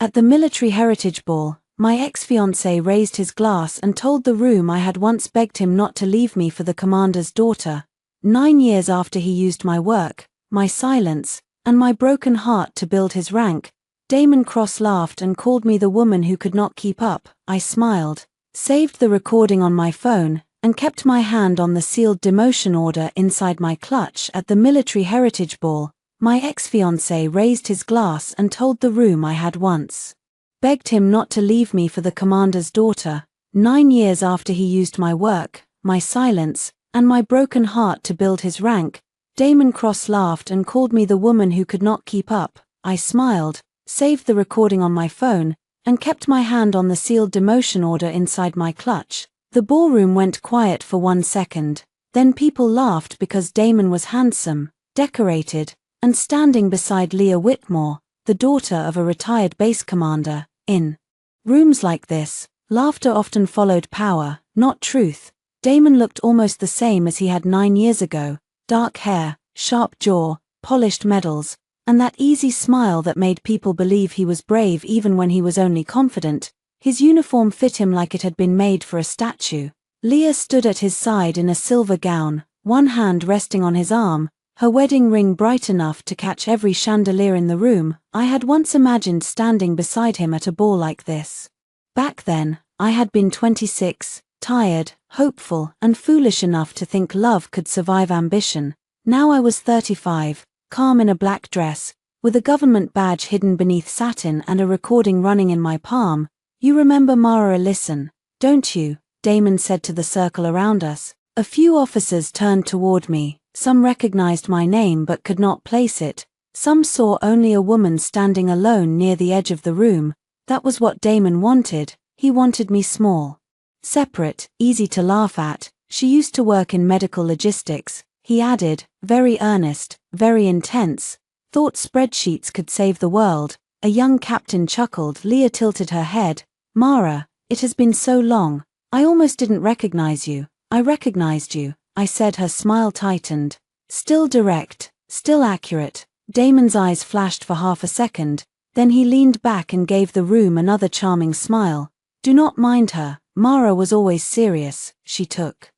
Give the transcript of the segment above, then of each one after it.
At the military heritage ball, my ex-fiancé raised his glass and told the room I had once begged him not to leave me for the commander's daughter. 9 years after he used my work, my silence, and my broken heart to build his rank, Damon Cross laughed and called me the woman who could not keep up. I smiled, saved the recording on my phone, and kept my hand on the sealed demotion order inside my clutch. At the military heritage ball, my ex-fiancé raised his glass and told the room I had once begged him not to leave me for the commander's daughter. 9 years after he used my work, my silence, and my broken heart to build his rank, Damon Cross laughed and called me the woman who could not keep up. I smiled, saved the recording on my phone, and kept my hand on the sealed demotion order inside my clutch. The ballroom went quiet for 1 second, then people laughed because Damon was handsome, decorated, and standing beside Leah Whitmore, the daughter of a retired base commander. In rooms like this, laughter often followed power, not truth. Damon looked almost the same as he had 9 years ago, dark hair, sharp jaw, polished medals, and that easy smile that made people believe he was brave even when he was only confident. His uniform fit him like it had been made for a statue. Leah stood at his side in a silver gown, one hand resting on his arm, her wedding ring bright enough to catch every chandelier in the room. I had once imagined standing beside him at a ball like this. Back then, I had been 26, tired, hopeful, and foolish enough to think love could survive ambition. Now I was 35, calm in a black dress, with a government badge hidden beneath satin and a recording running in my palm. "You remember Mara Ellison, don't you?" Damon said to the circle around us. A few officers turned toward me. Some recognized my name but could not place it. Some saw only a woman standing alone near the edge of the room. That was what Damon wanted. He wanted me small, separate, easy to laugh at. "She used to work in medical logistics," he added, very earnest, very intense. "Thought spreadsheets could save the world." A young captain chuckled. Leah tilted her head. "Mara, it has been so long. I almost didn't recognize you." "I recognized you," I said. Her smile tightened. Still direct, still accurate. Damon's eyes flashed for half a second, then he leaned back and gave the room another charming smile. "Do not mind her. Mara was always serious. She took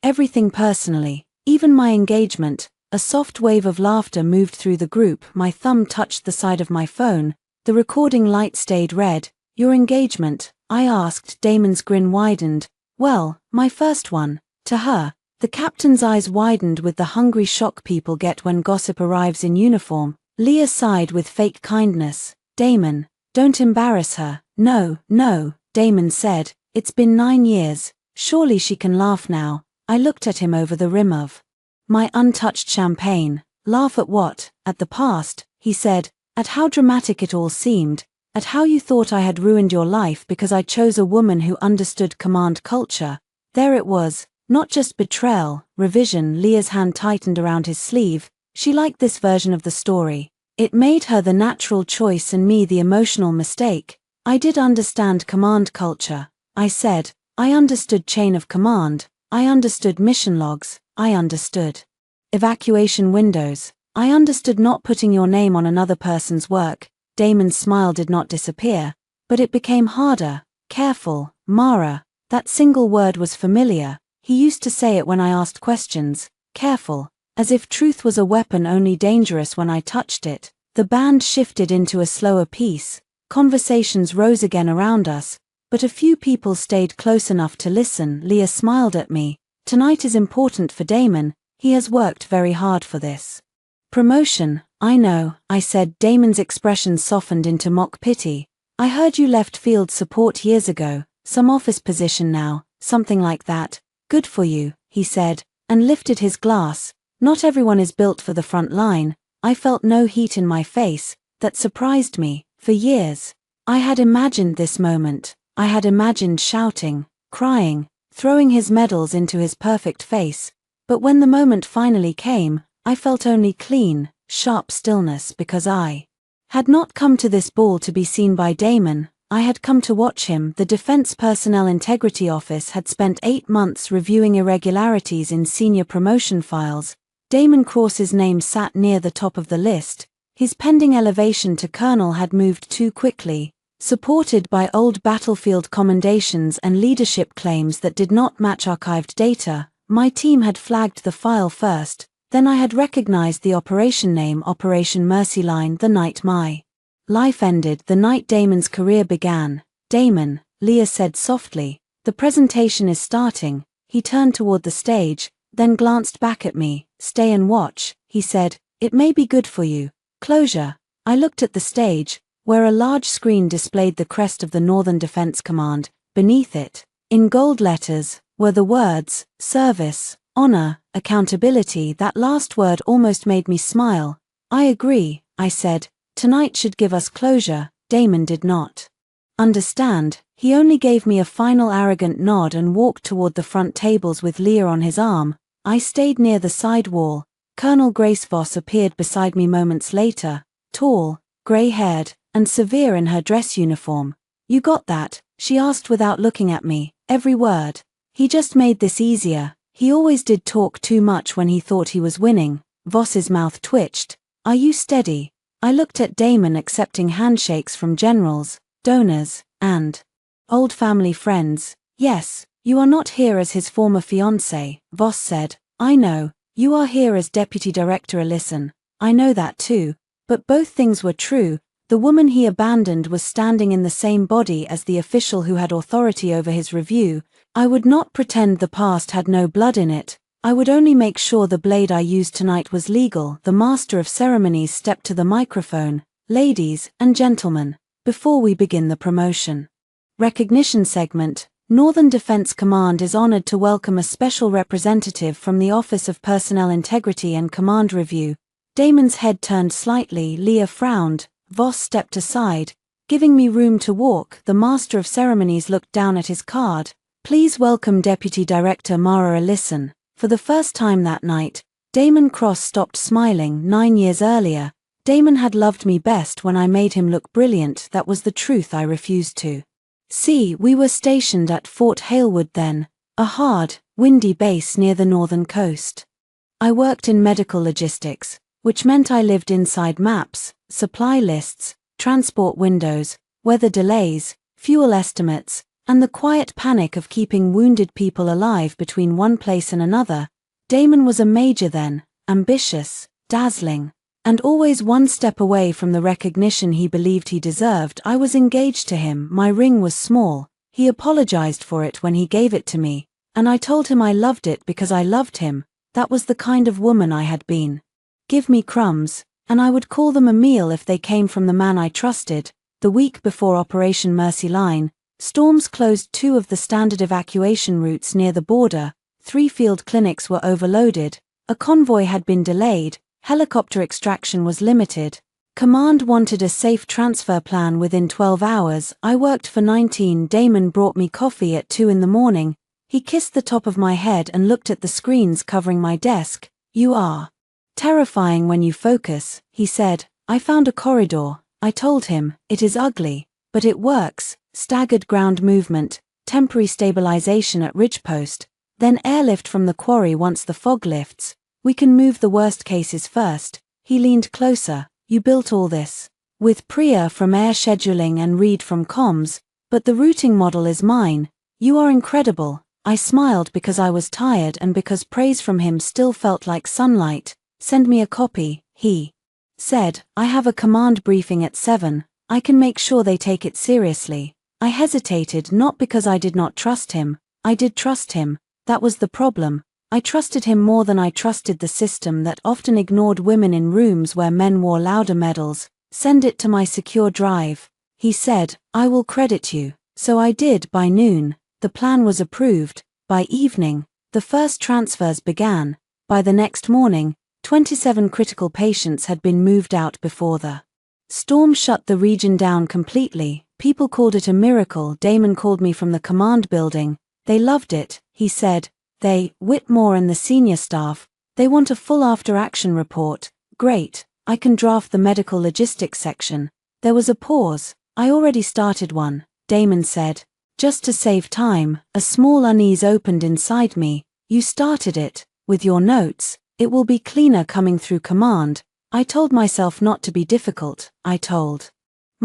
everything personally, even my engagement." A soft wave of laughter moved through the group. My thumb touched the side of my phone. The recording light stayed red. "Your engagement?" I asked. Damon's grin widened. "Well, my first one." To her, the captain's eyes widened with the hungry shock people get when gossip arrives in uniform. Leah sighed with fake kindness. "Damon, don't embarrass her." "No, no," Damon said. "It's been 9 years. Surely she can laugh now." I looked at him over the rim of my untouched champagne. "Laugh at what?" "At the past," he said. "At how dramatic it all seemed. At how you thought I had ruined your life because I chose a woman who understood command culture." There it was. Not just betrayal, revision. Leah's hand tightened around his sleeve. She liked this version of the story. It made her the natural choice and me the emotional mistake. "I did understand command culture," I said. "I understood chain of command. I understood mission logs. I understood evacuation windows. I understood not putting your name on another person's work." Damon's smile did not disappear, but it became harder. "Careful, Mara." That single word was familiar. He used to say it when I asked questions. "Careful," as if truth was a weapon only dangerous when I touched it. The band shifted into a slower piece. Conversations rose again around us, but a few people stayed close enough to listen. Leah smiled at me. "Tonight is important for Damon. He has worked very hard for this promotion." "I know," I said. Damon's expression softened into mock pity. "I heard you left field support years ago, some office position now, something like that. Good for you," he said, and lifted his glass. "Not everyone is built for the front line." I felt no heat in my face. That surprised me. For years, I had imagined this moment. I had imagined shouting, crying, throwing his medals into his perfect face. But when the moment finally came, I felt only clean, sharp stillness because I had not come to this ball to be seen by Damon. I had come to watch him. The Defense Personnel Integrity Office had spent 8 months reviewing irregularities in senior promotion files. Damon Cross's name sat near the top of the list. His pending elevation to colonel had moved too quickly. Supported by old battlefield commendations and leadership claims that did not match archived data, my team had flagged the file first, then I had recognized the operation name, Operation Mercyline. The night my life ended, the night Damon's career began. "Damon," Leah said softly, "the presentation is starting." He turned toward the stage, then glanced back at me. "Stay and watch," he said, "it may be good for you." Closure. I looked at the stage, where a large screen displayed the crest of the Northern Defense Command. Beneath it, in gold letters, were the words, "Service, Honor, Accountability." That last word almost made me smile. "I agree," I said. "Tonight should give us closure." Damon did not understand. He only gave me a final arrogant nod and walked toward the front tables with Leah on his arm. I stayed near the side wall. Colonel Grace Voss appeared beside me moments later, tall, gray-haired, and severe in her dress uniform. "You got that?" she asked without looking at me. "Every word. He just made this easier. He always did talk too much when he thought he was winning." Voss's mouth twitched. "Are you steady?" I looked at Damon, accepting handshakes from generals, donors, and old family friends. "Yes, you are not here as his former fiancé," Voss said. "I know, you are here as Deputy Director Ellison. I know that too." But both things were true. The woman he abandoned was standing in the same body as the official who had authority over his review. I would not pretend the past had no blood in it. I would only make sure the blade I used tonight was legal. The master of ceremonies stepped to the microphone. "Ladies and gentlemen, before we begin the promotion recognition segment, Northern Defense Command is honored to welcome a special representative from the Office of Personnel Integrity and Command Review." Damon's head turned slightly. Leah frowned. Voss stepped aside, giving me room to walk. The master of ceremonies looked down at his card. "Please welcome Deputy Director Mara Ellison." For the first time that night, Damon Cross stopped smiling. 9 years earlier, Damon had loved me best when I made him look brilliant. That was the truth I refused to see. We were stationed at Fort Halewood then, a hard, windy base near the northern coast. I worked in medical logistics, which meant I lived inside maps, supply lists, transport windows, weather delays, fuel estimates, and the quiet panic of keeping wounded people alive between one place and another. Damon was a major then, ambitious, dazzling, and always one step away from the recognition he believed he deserved. I was engaged to him. My ring was small. He apologized for it when he gave it to me, and I told him I loved it because I loved him. That was the kind of woman I had been. Give me crumbs, and I would call them a meal if they came from the man I trusted. The week before Operation Mercyline, storms closed 2 of the standard evacuation routes near the border. 3 field clinics were overloaded. A convoy had been delayed. Helicopter extraction was limited. Command wanted a safe transfer plan within 12 hours. I worked for 19. Damon brought me coffee at 2 in the morning. He kissed the top of my head and looked at the screens covering my desk. "You are terrifying when you focus," he said. "I found a corridor." I told him, "It is ugly, but it works." Staggered ground movement, temporary stabilization at ridgepost, then airlift from the quarry once the fog lifts. "We can move the worst cases first." He leaned closer. "You built all this with Priya from air scheduling and Reed from comms, but the routing model is mine. You are incredible." I smiled because I was tired and because praise from him still felt like sunlight. "Send me a copy," he said. "I have a command briefing at 7. I can make sure they take it seriously." I hesitated, not because I did not trust him. I did trust him. That was the problem. I trusted him more than I trusted the system that often ignored women in rooms where men wore louder medals. "Send it to my secure drive," he said. "I will credit you." So I did. By noon, the plan was approved. By evening, the first transfers began. By the next morning, 27 critical patients had been moved out before the storm shut the region down completely. People called it a miracle. Damon called me from the command building. "They loved it," he said. Whitmore and the senior staff, "they want a full after-action report." "Great, I can draft the medical logistics section." There was a pause. "I already started one," Damon said. Just to save time, a small unease opened inside me. "You started it, with your notes. It will be cleaner coming through command." I told myself not to be difficult. I told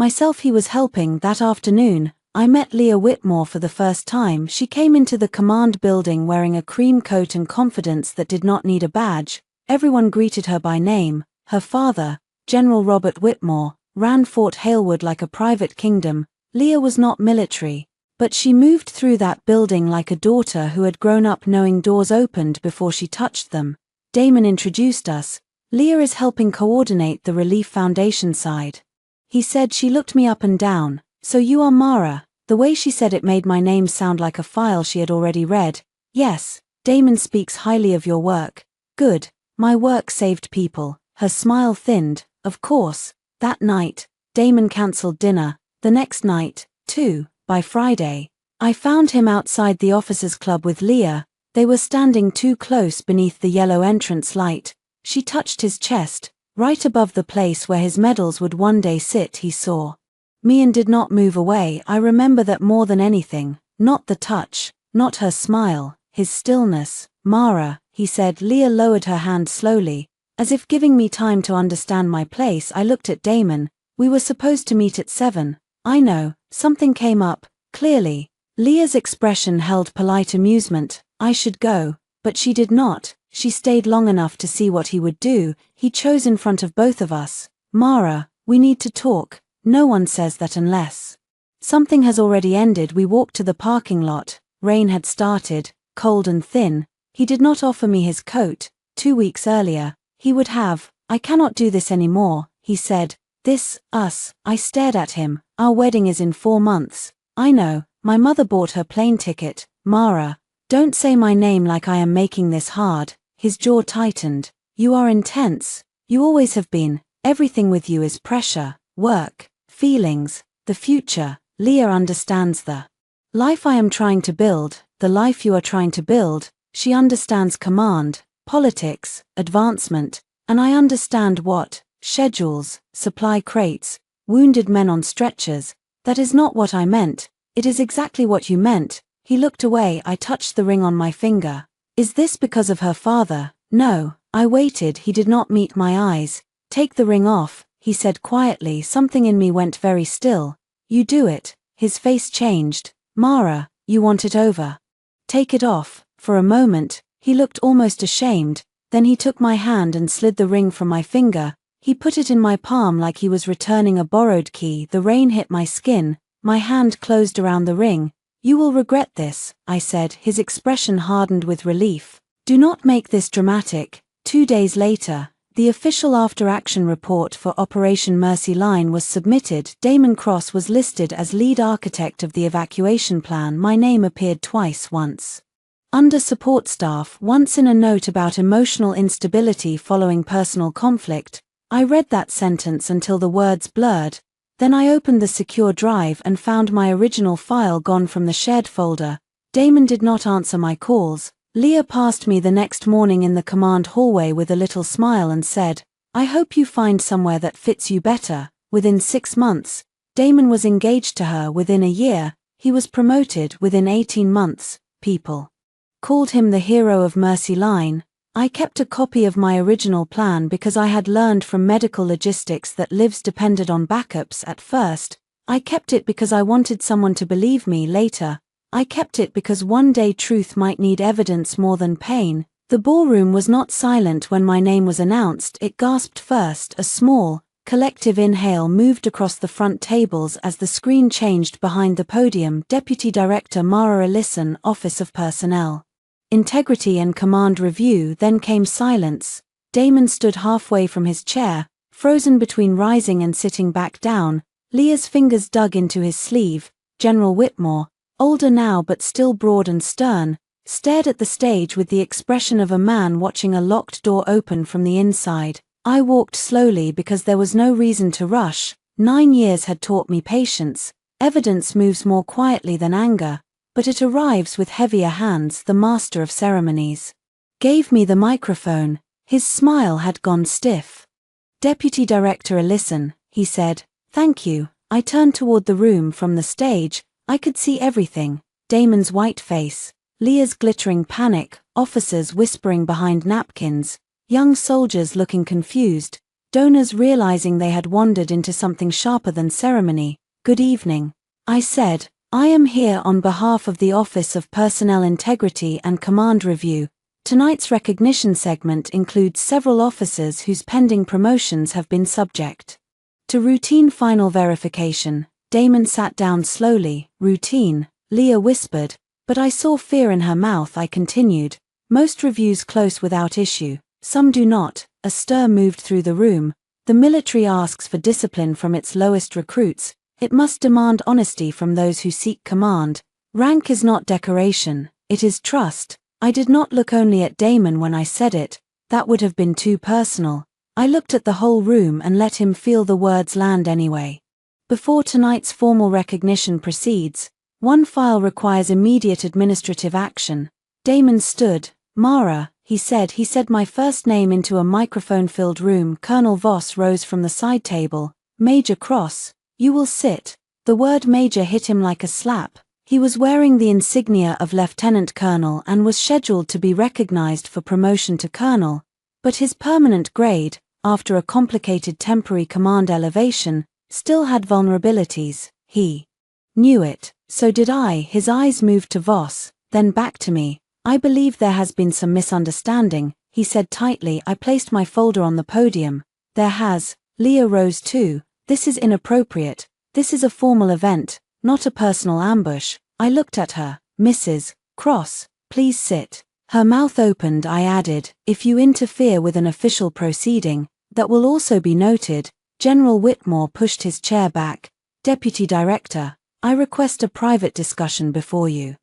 Myself he was helping. That afternoon, I met Leah Whitmore for the first time. She came into the command building wearing a cream coat and confidence that did not need a badge. Everyone greeted her by name. Her father, General Robert Whitmore, ran Fort Halewood like a private kingdom. Leah was not military, but she moved through that building like a daughter who had grown up knowing doors opened before she touched them. Damon introduced us. Leah is helping coordinate the Relief Foundation side. He said. She looked me up and down. So you are Mara. The way she said it made my name sound like a file she had already read. Yes, Damon speaks highly of your work. Good. My work saved people. Her smile thinned. Of course. That night, Damon cancelled dinner. The next night, too. By Friday, I found him outside the officers' club with Leah. They were standing too close beneath the yellow entrance light. She touched his chest, right above the place where his medals would one day sit. He saw me and did not move away. I remember that more than anything. Not the touch, not her smile, his stillness. Mara, he said. Leah lowered her hand slowly, as if giving me time to understand my place. I looked at Damon. We were supposed to meet at 7. I know, something came up, clearly. Leah's expression held polite amusement. I should go, but she did not. She stayed long enough to see what he would do. He chose in front of both of us. Mara, we need to talk. No one says that unless something has already ended. We walked to the parking lot. Rain had started, cold and thin. He did not offer me his coat. 2 weeks earlier, he would have. I cannot do this anymore, he said. Us. I stared at him. Our wedding is in 4 months. I know, my mother bought her plane ticket. Mara, don't say my name like I am making this hard. His jaw tightened. You are intense. You always have been. Everything with you is pressure, work, feelings, the future. Leah understands the life I am trying to build, the life you are trying to build. She understands command, politics, advancement, and I understand what? Schedules, supply crates, wounded men on stretchers. That is not what I meant. It is exactly what you meant. He looked away. I touched the ring on my finger. Is this because of her father? No. I waited. He did not meet my eyes. Take the ring off, he said quietly. Something in me went very still. You do it. His face changed. Mara, you want it over. Take it off. For a moment, he looked almost ashamed. Then he took my hand and slid the ring from my finger. He put it in my palm like he was returning a borrowed key. The rain hit my skin. My hand closed around the ring. You will regret this, I said. His expression hardened with relief. Do not make this dramatic. 2 days later, the official after-action report for Operation Mercy Line was submitted. Damon Cross was listed as lead architect of the evacuation plan. My name appeared twice, once under support staff, once in a note about emotional instability following personal conflict. I read that sentence until the words blurred. Then I opened the secure drive and found my original file gone from the shared folder. Damon did not answer my calls. Leah passed me the next morning in the command hallway with a little smile and said, I hope you find somewhere that fits you better. Within 6 months, Damon was engaged to her. Within a year, he was promoted. Within 18 months, people called him the hero of Mercy Line. I kept a copy of my original plan because I had learned from medical logistics that lives depended on backups. At first, I kept it because I wanted someone to believe me. Later, I kept it because one day truth might need evidence more than pain. The ballroom was not silent when my name was announced. It gasped first. A small, collective inhale moved across the front tables as the screen changed behind the podium. Deputy Director Mara Ellison, Office of Personnel, Integrity and Command Review. Then came silence. Damon stood halfway from his chair, frozen between rising and sitting back down. Leah's fingers dug into his sleeve. General Whitmore, older now but still broad and stern, stared at the stage with the expression of a man watching a locked door open from the inside. I walked slowly because there was no reason to rush. 9 years had taught me patience. Evidence moves more quietly than anger, but it arrives with heavier hands. The master of ceremonies gave me the microphone. His smile had gone stiff. Deputy Director Ellison, he said, thank you. I turned toward the room from the stage. I could see everything. Damon's white face, Leah's glittering panic, officers whispering behind napkins, young soldiers looking confused. donors realizing they had wandered into something sharper than ceremony. Good evening. I said, I am here on behalf of the Office of Personnel Integrity and Command Review. Tonight's recognition segment includes several officers whose pending promotions have been subject to routine final verification. Damon sat down slowly. Routine, Leah whispered, but I saw fear in her mouth. I continued, most reviews close without issue, some do not. A stir moved through the room. The military asks for discipline from its lowest recruits. It must demand honesty from those who seek command. Rank is not decoration, it is trust. I did not look only at Damon when I said it, that would have been too personal. I looked at the whole room and let him feel the words land anyway. Before tonight's formal recognition proceeds, one file requires immediate administrative action. Damon stood. Mara, he said my first name into a microphone-filled room. Colonel Voss rose from the side table. Major Cross, you will sit. The word major hit him like a slap. He was wearing the insignia of lieutenant colonel and was scheduled to be recognized for promotion to colonel, but his permanent grade, after a complicated temporary command elevation, still had vulnerabilities. He knew it, so did I. His eyes moved to Voss, then back to me. I believe there has been some misunderstanding, he said tightly. I placed my folder on the podium. There has. Leah rose too. This is inappropriate. This is a formal event, not a personal ambush. I looked at her. Mrs. Cross, please sit. Her mouth opened. I added, if you interfere with an official proceeding, that will also be noted. General Whitmore pushed his chair back. Deputy Director, I request a private discussion before you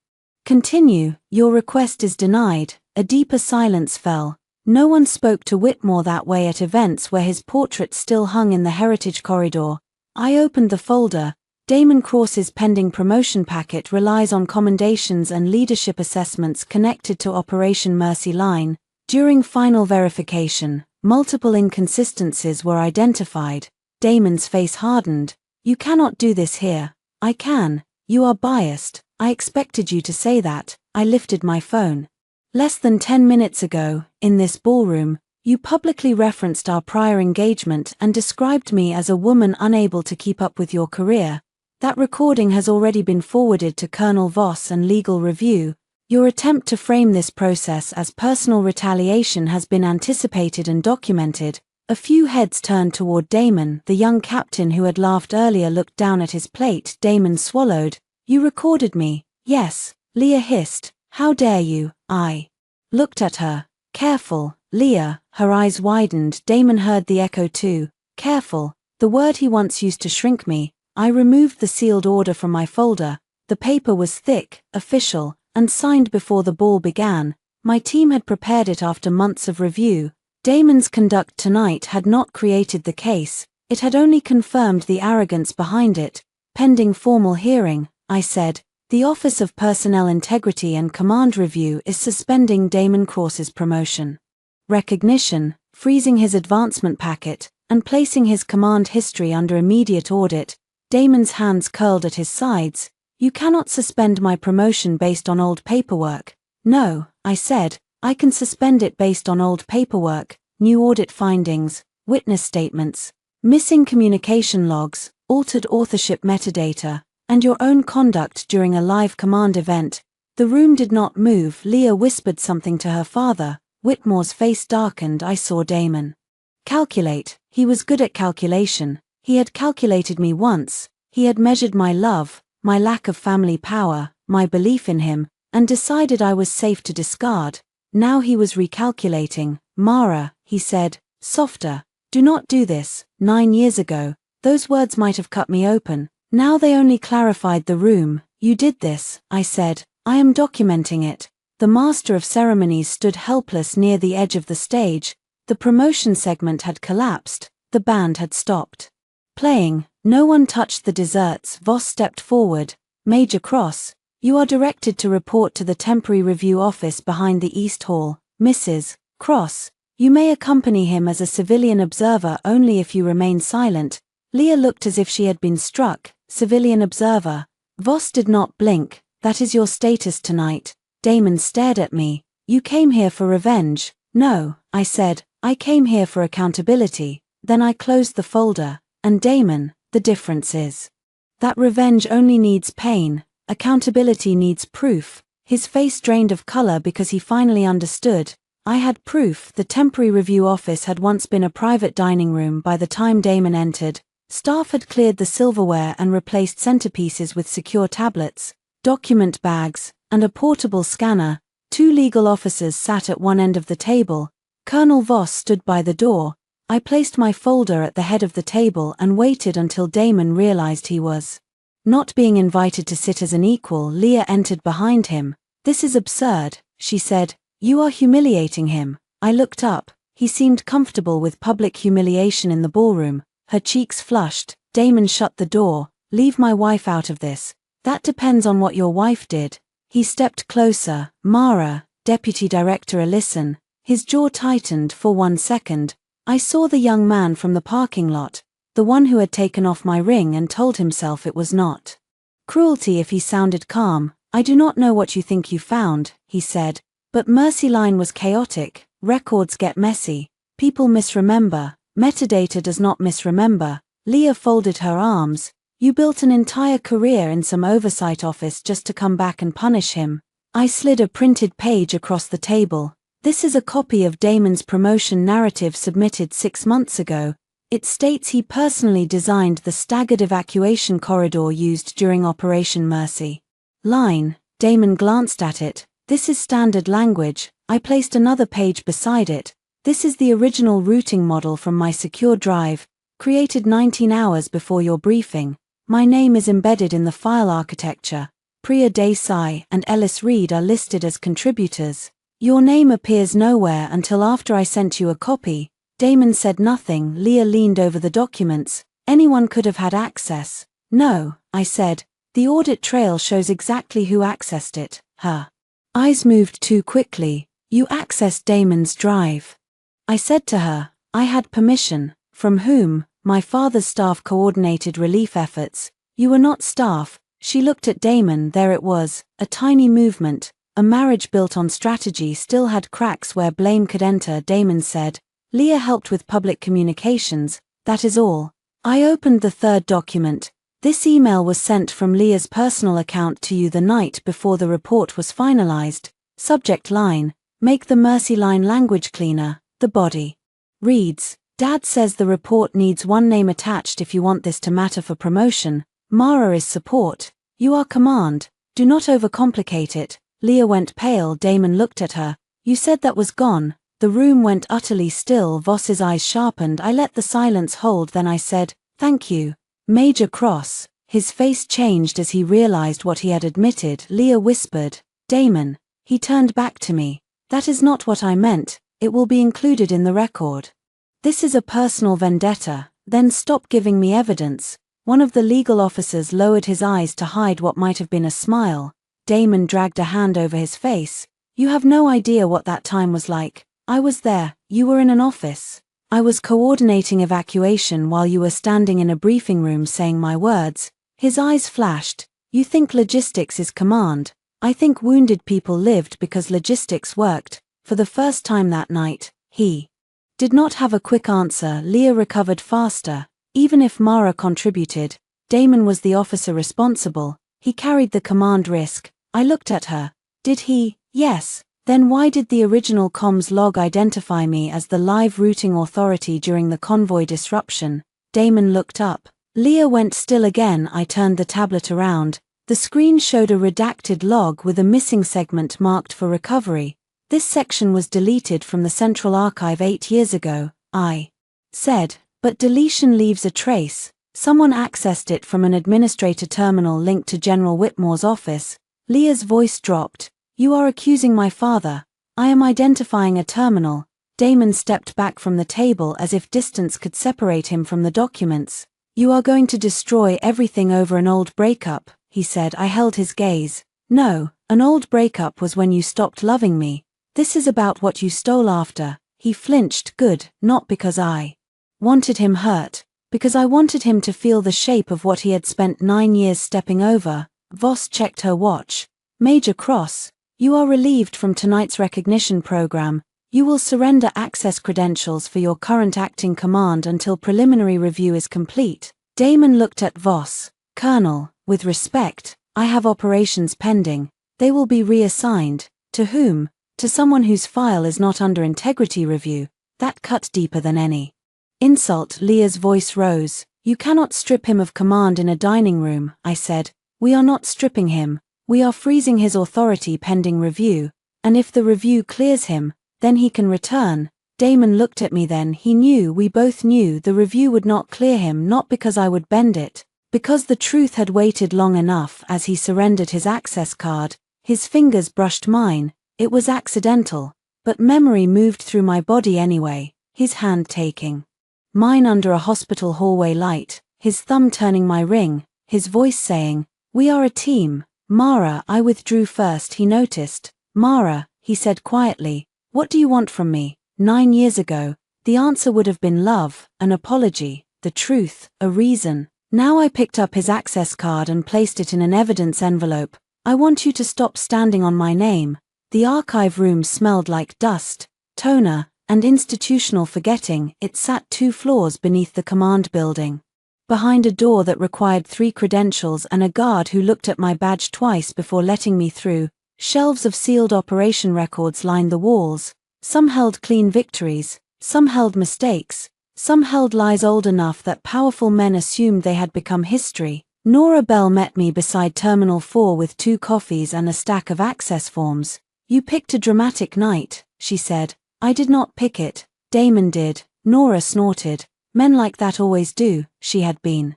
continue. Your request is denied. A deeper silence fell. No one spoke to Whitmore that way at events where his portrait still hung in the heritage corridor. I opened the folder. Damon Cross's pending promotion packet relies on commendations and leadership assessments connected to Operation Mercy Line. During final verification, multiple inconsistencies were identified. Damon's face hardened. You cannot do this here. I can. You are biased. I expected you to say that. I lifted my phone. Less than 10 minutes ago, in this ballroom, you publicly referenced our prior engagement and described me as a woman unable to keep up with your career. That recording has already been forwarded to Colonel Voss and legal review. Your attempt to frame this process as personal retaliation has been anticipated and documented. A few heads turned toward Damon. The young captain who had laughed earlier looked down at his plate. Damon swallowed. You recorded me. Yes, Leah hissed. How dare you? I looked at her. Careful, Leah. Her eyes widened. Damon heard the echo too. Careful, the word he once used to shrink me. I removed the sealed order from my folder. The paper was thick, official, and signed before the ball began. My team had prepared it after months of review. Damon's conduct tonight had not created the case, it had only confirmed the arrogance behind it. Pending formal hearing, I said, the Office of Personnel Integrity and Command Review is suspending Damon Cross's promotion recognition, freezing his advancement packet, and placing his command history under immediate audit. Damon's hands curled at his sides. You cannot suspend my promotion based on old paperwork. No, I said, I can suspend it based on old paperwork, new audit findings, witness statements, missing communication logs, altered authorship metadata, and your own conduct during a live command event. The room did not move. Leah whispered something to her father. Whitmore's face darkened. I saw Damon calculate. He was good at calculation. He had calculated me once. He had measured my love, my lack of family power, my belief in him, and decided I was safe to discard. Now he was recalculating. Mara, he said, softer. Do not do this. 9 years ago, those words might have cut me open. Now they only clarified the room. You did this, I said. I am documenting it. The master of ceremonies stood helpless near the edge of the stage. The promotion segment had collapsed. The band had stopped playing. No one touched the desserts. Voss stepped forward. Major Cross, you are directed to report to the temporary review office behind the East Hall. Mrs. Cross, you may accompany him as a civilian observer only if you remain silent. Leah looked as if she had been struck. Civilian observer. Voss did not blink. That is your status tonight. Damon stared at me. You came here for revenge. No, I said, I came here for accountability. Then I closed the folder. And Damon, the difference is that revenge only needs pain, accountability needs proof. His face drained of color because he finally understood. I had proof. The temporary review office had once been a private dining room. By the time Damon entered, staff had cleared the silverware and replaced centerpieces with secure tablets, document bags, and a portable scanner. 2 legal officers sat at one end of the table. Colonel Voss stood by the door. I placed my folder at the head of the table and waited until Damon realized he was not being invited to sit as an equal. Leah entered behind him. "This is absurd," she said. "You are humiliating him." I looked up. He seemed comfortable with public humiliation in the ballroom. Her cheeks flushed. Damon shut the door. "Leave my wife out of this." "That depends on what your wife did." He stepped closer. "Mara, Deputy Director Ellison." His jaw tightened for 1 second. I saw the young man from the parking lot, the one who had taken off my ring and told himself it was not cruelty if he sounded calm. "I do not know what you think you found," he said, "but Mercy Line was chaotic. Records get messy. People misremember. Metadata does not misremember." Leah folded her arms. "You built an entire career in some oversight office just to come back and punish him." I slid a printed page across the table. "This is a copy of Damon's promotion narrative submitted 6 months ago. It states he personally designed the staggered evacuation corridor used during Operation Mercy Line." Damon glanced at it. "This is standard language." I placed another page beside it. "This is the original routing model from my secure drive, created 19 hours before your briefing. My name is embedded in the file architecture. Priya Desai and Ellis Reed are listed as contributors. Your name appears nowhere until after I sent you a copy." Damon said nothing. Leah leaned over the documents. "Anyone could have had access." "No," I said. "The audit trail shows exactly who accessed it." Her eyes moved too quickly. "You accessed Damon's drive." I said to her, "I had permission." "From whom?" "My father's staff coordinated relief efforts." "You were not staff." She looked at Damon. There it was, a tiny movement. A marriage built on strategy still had cracks where blame could enter. Damon said, "Leah helped with public communications, that is all." I opened the 3rd document. "This email was sent from Leah's personal account to you the night before the report was finalized. Subject line, make the Mercy Line language cleaner." The body reads, "Dad says the report needs one name attached if you want this to matter for promotion. Mara is support. You are command. Do not overcomplicate it." Leah went pale. Damon looked at her. "You said that was gone." The room went utterly still. Voss's eyes sharpened. I let the silence hold. Then I said, "Thank you, Major Cross." His face changed as he realized what he had admitted. Leah whispered, "Damon." He turned back to me. "That is not what I meant. It will be included in the record. This is a personal vendetta." "Then stop giving me evidence." One of the legal officers lowered his eyes to hide what might have been a smile. Damon dragged a hand over his face. "You have no idea what that time was like. I was there. You were in an office. I was coordinating evacuation while you were standing in a briefing room saying my words." His eyes flashed. "You think logistics is command. I think wounded people lived because logistics worked." For the first time that night, he did not have a quick answer. Leah recovered faster. Even if Mara contributed, Damon was the officer responsible. He carried the command risk. I looked at her. "Did he?" "Yes." "Then why did the original comms log identify me as the live routing authority during the convoy disruption?" Damon looked up. Leah went still again. I turned the tablet around. The screen showed a redacted log with a missing segment marked for recovery. "This section was deleted from the central archive 8 years ago," I said. "But deletion leaves a trace. Someone accessed it from an administrator terminal linked to General Whitmore's office." Leah's voice dropped. "You are accusing my father." "I am identifying a terminal." Damon stepped back from the table as if distance could separate him from the documents. "You are going to destroy everything over an old breakup," he said. I held his gaze. "No, an old breakup was when you stopped loving me. This is about what you stole after." He flinched. "Good, not because I wanted him hurt, because I wanted him to feel the shape of what he had spent 9 years stepping over." Voss checked her watch. "Major Cross, you are relieved from tonight's recognition program. You will surrender access credentials for your current acting command until preliminary review is complete. Damon looked at Voss. Colonel, with respect, I have operations pending. They will be reassigned. To whom? To someone whose file is not under integrity review. That cut deeper than any insult. Leah's voice rose. You cannot strip him of command in a dining room, I said. We are not stripping him. We are freezing his authority pending review. And if the review clears him, then he can return. Damon looked at me then. We both knew the review would not clear him, not because I would bend it, because the truth had waited long enough. As he surrendered his access card, his fingers brushed mine. It was accidental, but memory moved through my body anyway, his hand taking mine under a hospital hallway light, his thumb turning my ring, his voice saying, "We are a team." Mara, I withdrew first. He noticed. Mara, he said quietly, what do you want from me? 9 years ago, the answer would have been love, an apology, the truth, a reason. Now I picked up his access card and placed it in an evidence envelope. I want you to stop standing on my name. The archive room smelled like dust, toner, and institutional forgetting. It sat 2 floors beneath the command building, behind a door that required 3 credentials and a guard who looked at my badge twice before letting me through. Shelves of sealed operation records lined the walls. Some held clean victories, some held mistakes, some held lies old enough that powerful men assumed they had become history. Nora Bell met me beside Terminal 4 with 2 coffees and a stack of access forms. You picked a dramatic night, she said. I did not pick it. Damon did. Nora snorted. Men like that always do. She had been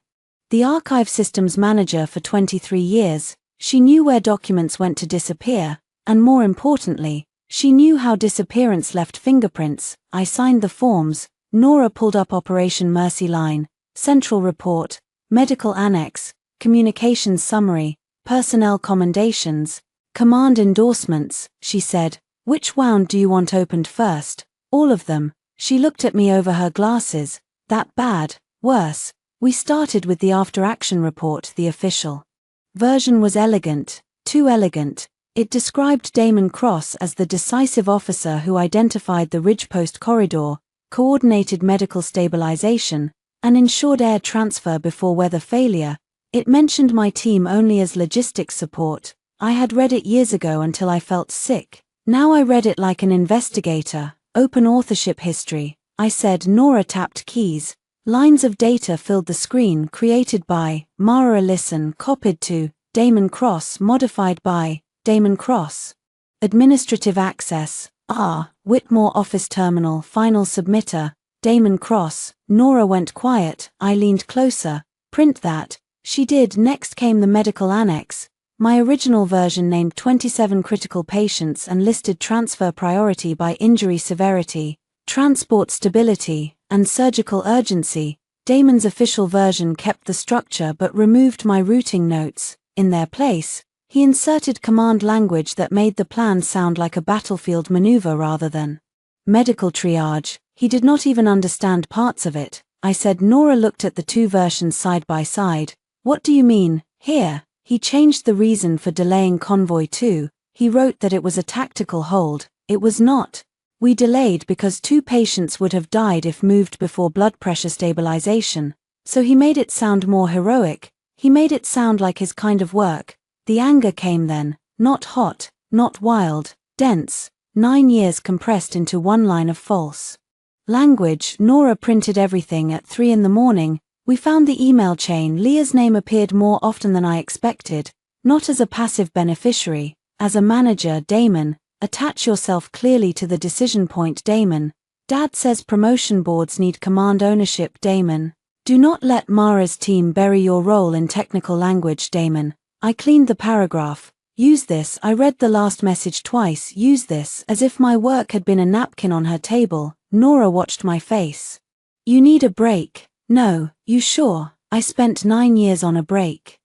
the archive systems manager for 23 years. She knew where documents went to disappear, and more importantly, she knew how disappearance left fingerprints. I signed the forms. Nora pulled up Operation Mercy Line, Central Report, Medical Annex, Communications Summary, Personnel Commendations, Command Endorsements, she said. Which wound do you want opened first? All of them. She looked at me over her glasses. That bad? Worse. We started with the after-action report. The official version was elegant, too elegant. It described Damon Cross as the decisive officer who identified the Ridgepost corridor, coordinated medical stabilization, and ensured air transfer before weather failure. It mentioned my team only as logistics support. I had read it years ago until I felt sick. Now I read it like an investigator. Open authorship history, I said. Nora tapped keys. Lines of data filled the screen. Created by Mara Ellison, copied to Damon Cross, modified by Damon Cross. Administrative access, Whitmore Office Terminal. Final submitter, Damon Cross. Nora went quiet. I leaned closer. Print that. She did. Next came the medical annex. My original version named 27 critical patients and listed transfer priority by injury severity, transport stability, and surgical urgency. Damon's official version kept the structure but removed my routing notes. In their place, he inserted command language that made the plan sound like a battlefield maneuver rather than medical triage. He did not even understand parts of it. I said. Nora looked at the 2 versions side by side. What do you mean, here? He changed the reason for delaying Convoy 2. He wrote that it was a tactical hold. It was not. We delayed because 2 patients would have died if moved before blood pressure stabilization. So he made it sound more heroic. He made it sound like his kind of work. The anger came then. Not hot, not wild, dense. 9 years compressed into 1 line of false language. Nora printed everything at 3 in the morning. We found the email chain. Leah's name appeared more often than I expected, not as a passive beneficiary, as a manager. Damon, attach yourself clearly to the decision point. Damon, Dad says promotion boards need command ownership. Damon, do not let Mara's team bury your role in technical language. Damon, I cleaned the paragraph. Use this. I read the last message twice. Use this. As if my work had been a napkin on her table. Nora watched my face. You need a break. No, you sure? I spent 9 years on a break.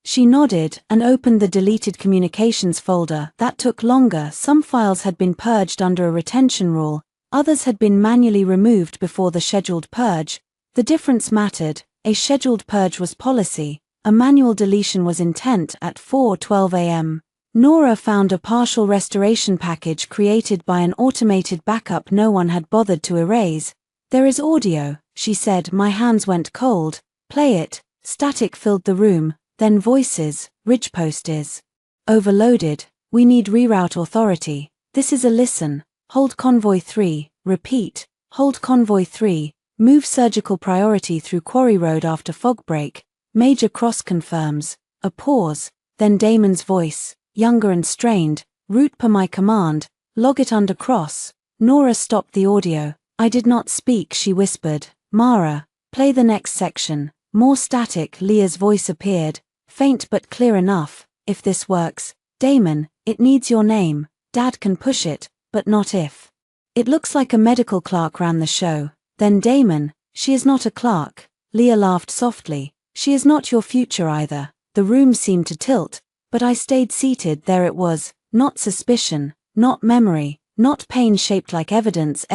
She nodded and opened the deleted communications folder. That took longer. Some files had been purged under a retention rule, others had been manually removed before the scheduled purge. The difference mattered. A scheduled purge was policy, a manual deletion was intent. At 4:12 a.m., Nora found a partial restoration package created by an automated backup no one had bothered to erase. There is audio, she said. My hands went cold. Play it. Static filled the room, then voices. Ridge post is overloaded. We need reroute authority. This is a listen. Hold convoy 3. Repeat. Hold convoy 3. Move surgical priority through Quarry Road after fog break. Major Cross confirms. A pause. Then Damon's voice, younger and strained. Route per my command. Log it under Cross. Nora stopped the audio. I did not speak, she whispered. Mara, play the next section. More static. Leah's voice appeared. Faint but clear enough. If this works. Damon, it needs your name. Dad can push it, but not if. It looks like a medical clerk ran the show. Then Damon, she is not a clerk. Leah laughed softly. She is not your future either. The room seemed to tilt, but I stayed seated. There it was, not suspicion, not memory, not pain shaped like evidence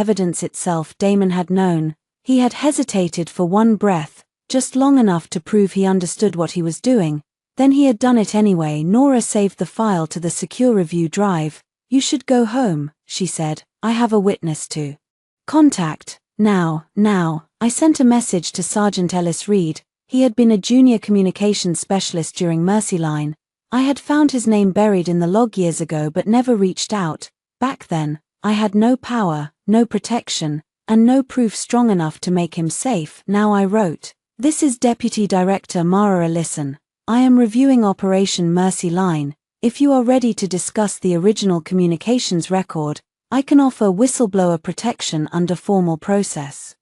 itself. Damon had known. He had hesitated for one breath, just long enough to prove he understood what he was doing. Then he had done it anyway. Nora saved the file to the secure review drive. You should go home, she said. I have a witness to contact. Now, I sent a message to Sergeant Ellis Reed. He had been a junior communications specialist during Mercyline. I had found his name buried in the log years ago but never reached out. Back then, I had no power, no protection, and no proof strong enough to make him safe. Now I wrote, this is Deputy Director Mara. Listen, I am reviewing Operation Mercyline. If you are ready to discuss the original communications record, I can offer whistleblower protection under formal process.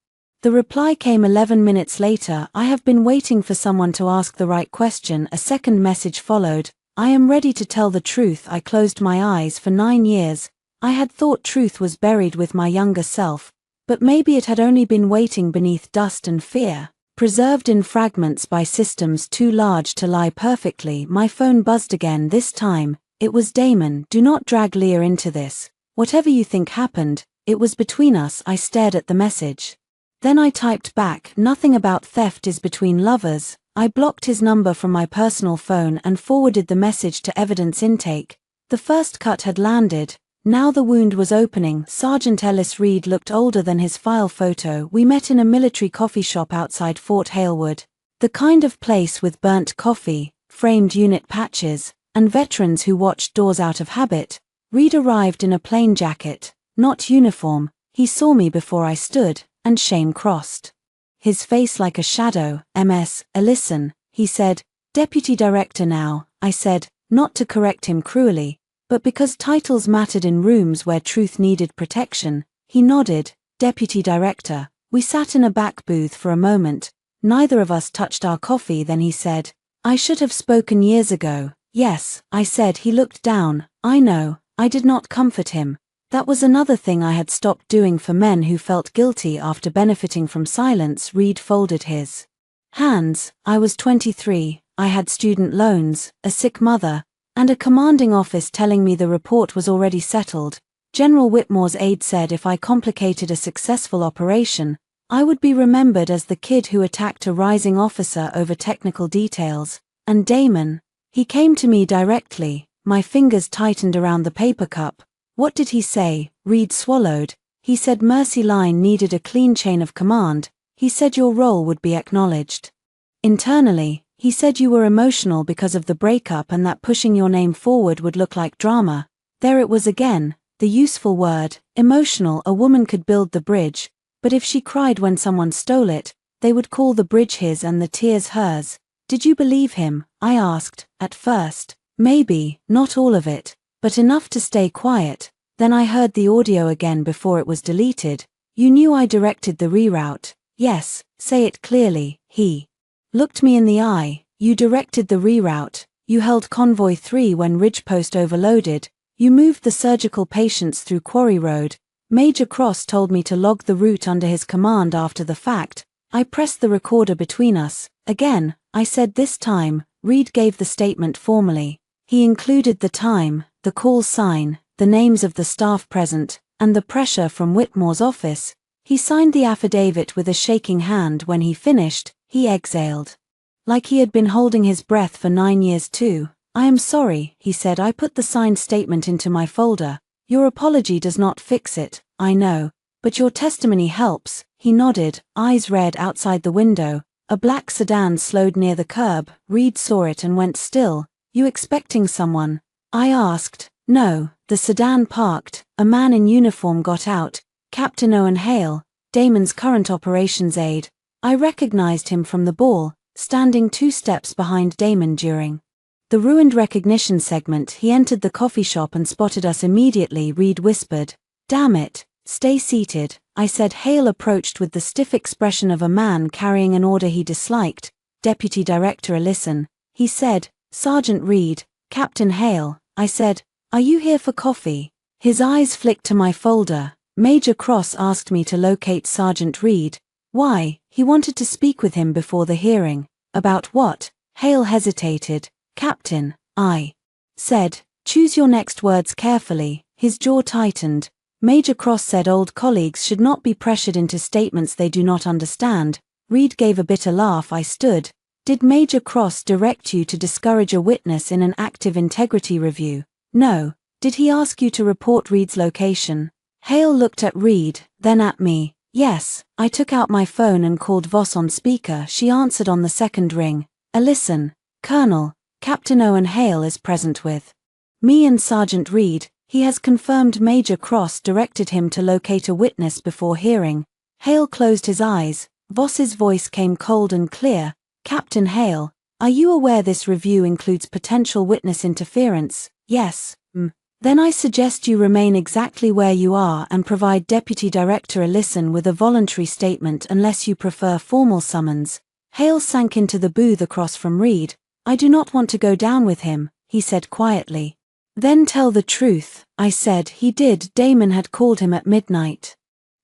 The reply came 11 minutes later. I have been waiting for someone to ask the right question. A second message followed. I am ready to tell the truth. I closed my eyes. For 9 years, I had thought truth was buried with my younger self, but maybe it had only been waiting beneath dust and fear, preserved in fragments by systems too large to lie perfectly. My phone buzzed again. This time, it was Damon. Do not drag Leah into this. Whatever you think happened, it was between us. I stared at the message. Then I typed back, nothing about theft is between lovers. I blocked his number from my personal phone and forwarded the message to evidence intake. The first cut had landed. Now the wound was opening. Sergeant Ellis Reed looked older than his file photo. We met in a military coffee shop outside Fort Halewood. The kind of place with burnt coffee, framed unit patches, and veterans who watched doors out of habit. Reed arrived in a plain jacket, not uniform. He saw me before I stood, and shame crossed his face like a shadow. MS, listen, he said. Deputy Director now. I said, not to correct him cruelly, but because titles mattered in rooms where truth needed protection. He nodded. Deputy Director. We sat in a back booth for a moment. Neither of us touched our coffee. Then he said, I should have spoken years ago. Yes, I said. He looked down. I know. I did not comfort him. That was another thing I had stopped doing for men who felt guilty after benefiting from silence. Reed folded his hands. I was 23, I had student loans, a sick mother, and a commanding office telling me the report was already settled. General Whitmore's aide said if I complicated a successful operation, I would be remembered as the kid who attacked a rising officer over technical details. And Damon, he came to me directly. My fingers tightened around the paper cup. What did he say? Reed swallowed. He said Mercyline needed a clean chain of command. He said your role would be acknowledged internally. He said you were emotional because of the breakup and that pushing your name forward would look like drama. There it was again, the useful word, emotional. A woman could build the bridge, but if she cried when someone stole it, they would call the bridge his and the tears hers. Did you believe him? I asked. At first. Maybe, not all of it, but enough to stay quiet. Then I heard the audio again before it was deleted. You knew I directed the reroute. Yes, say it clearly. He looked me in the eye. You directed the reroute. You held Convoy 3 when Ridgepost overloaded. You moved the surgical patients through Quarry Road. Major Cross told me to log the route under his command after the fact. I pressed the recorder between us. Again, I said this time. Reed gave the statement formally. He included the time, the call sign, the names of the staff present, and the pressure from Whitmore's office. He signed the affidavit with a shaking hand. When he finished, he exhaled. Like he had been holding his breath for 9 years too. I am sorry, he said. I put the signed statement into my folder. Your apology does not fix it, I know. But your testimony helps. He nodded, eyes red outside the window. A black sedan slowed near the curb. Reed saw it and went still. You expecting someone? I asked. No. The sedan parked. A man in uniform got out. Captain Owen Hale, Damon's current operations aide. I recognized him from the ball, standing 2 steps behind Damon during the ruined recognition segment. He entered the coffee shop and spotted us immediately. Reed whispered. Damn it. Stay seated, I said. Hale approached with the stiff expression of a man carrying an order he disliked. Deputy Director Ellison, he said. Sergeant Reed. Captain Hale, I said. Are you here for coffee? His eyes flicked to my folder. Major Cross asked me to locate Sergeant Reed. Why? He wanted to speak with him before the hearing. About what? Hale hesitated. Captain, I said. Choose your next words carefully. His jaw tightened. Major Cross said old colleagues should not be pressured into statements they do not understand. Reed gave a bitter laugh. I stood. Did Major Cross direct you to discourage a witness in an active integrity review? No. Did he ask you to report Reed's location? Hale looked at Reed, then at me. Yes. I took out my phone and called Voss on speaker. She answered on the second ring. Listen, Colonel, Captain Owen Hale is present with me and Sergeant Reed. He has confirmed Major Cross directed him to locate a witness before hearing. Hale closed his eyes. Voss's voice came cold and clear. Captain Hale, are you aware this review includes potential witness interference? Yes. Then I suggest you remain exactly where you are and provide Deputy Director Ellison with a voluntary statement unless you prefer formal summons. Hale sank into the booth across from Reed. I do not want to go down with him, he said quietly. Then tell the truth, I said. He did. Damon had called him at midnight.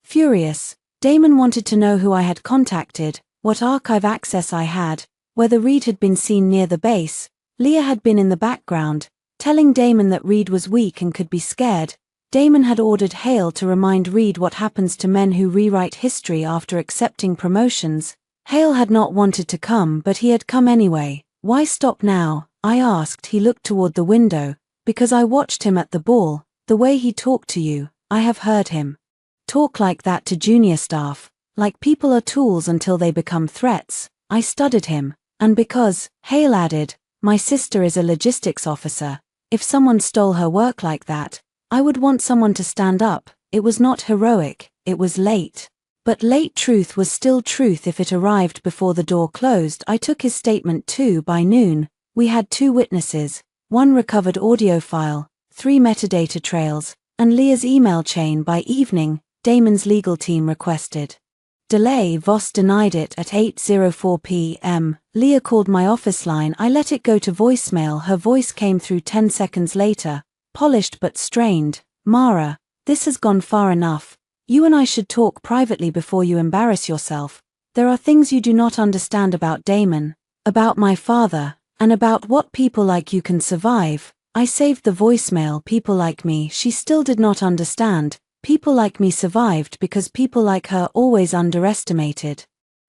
Furious, Damon wanted to know who I had contacted, what archive access I had, whether Reed had been seen near the base. Leah had been in the background, telling Damon that Reed was weak and could be scared. Damon had ordered Hale to remind Reed what happens to men who rewrite history after accepting promotions. Hale had not wanted to come, but he had come anyway. Why stop now? I asked. He looked toward the window. Because I watched him at the ball. The way he talked to you, I have heard him talk like that to junior staff, like people are tools until they become threats. I studied him. And because, Hale added, my sister is a logistics officer. If someone stole her work like that, I would want someone to stand up. It was not heroic, it was late. But late truth was still truth if it arrived before the door closed. I took his statement too. By noon, we had 2 witnesses, 1 recovered audio file, 3 metadata trails, and Leah's email chain. By evening, Damon's legal team requested delay. Voss denied it at 8:04 p.m. Leah called my office line. I let it go to voicemail. Her voice came through 10 seconds later, polished but strained. Mara, this has gone far enough. You and I should talk privately before you embarrass yourself. There are things you do not understand about Damon, about my father, and about what people like you can survive. I saved the voicemail. People like me. She still did not understand. People like me survived because people like her always underestimated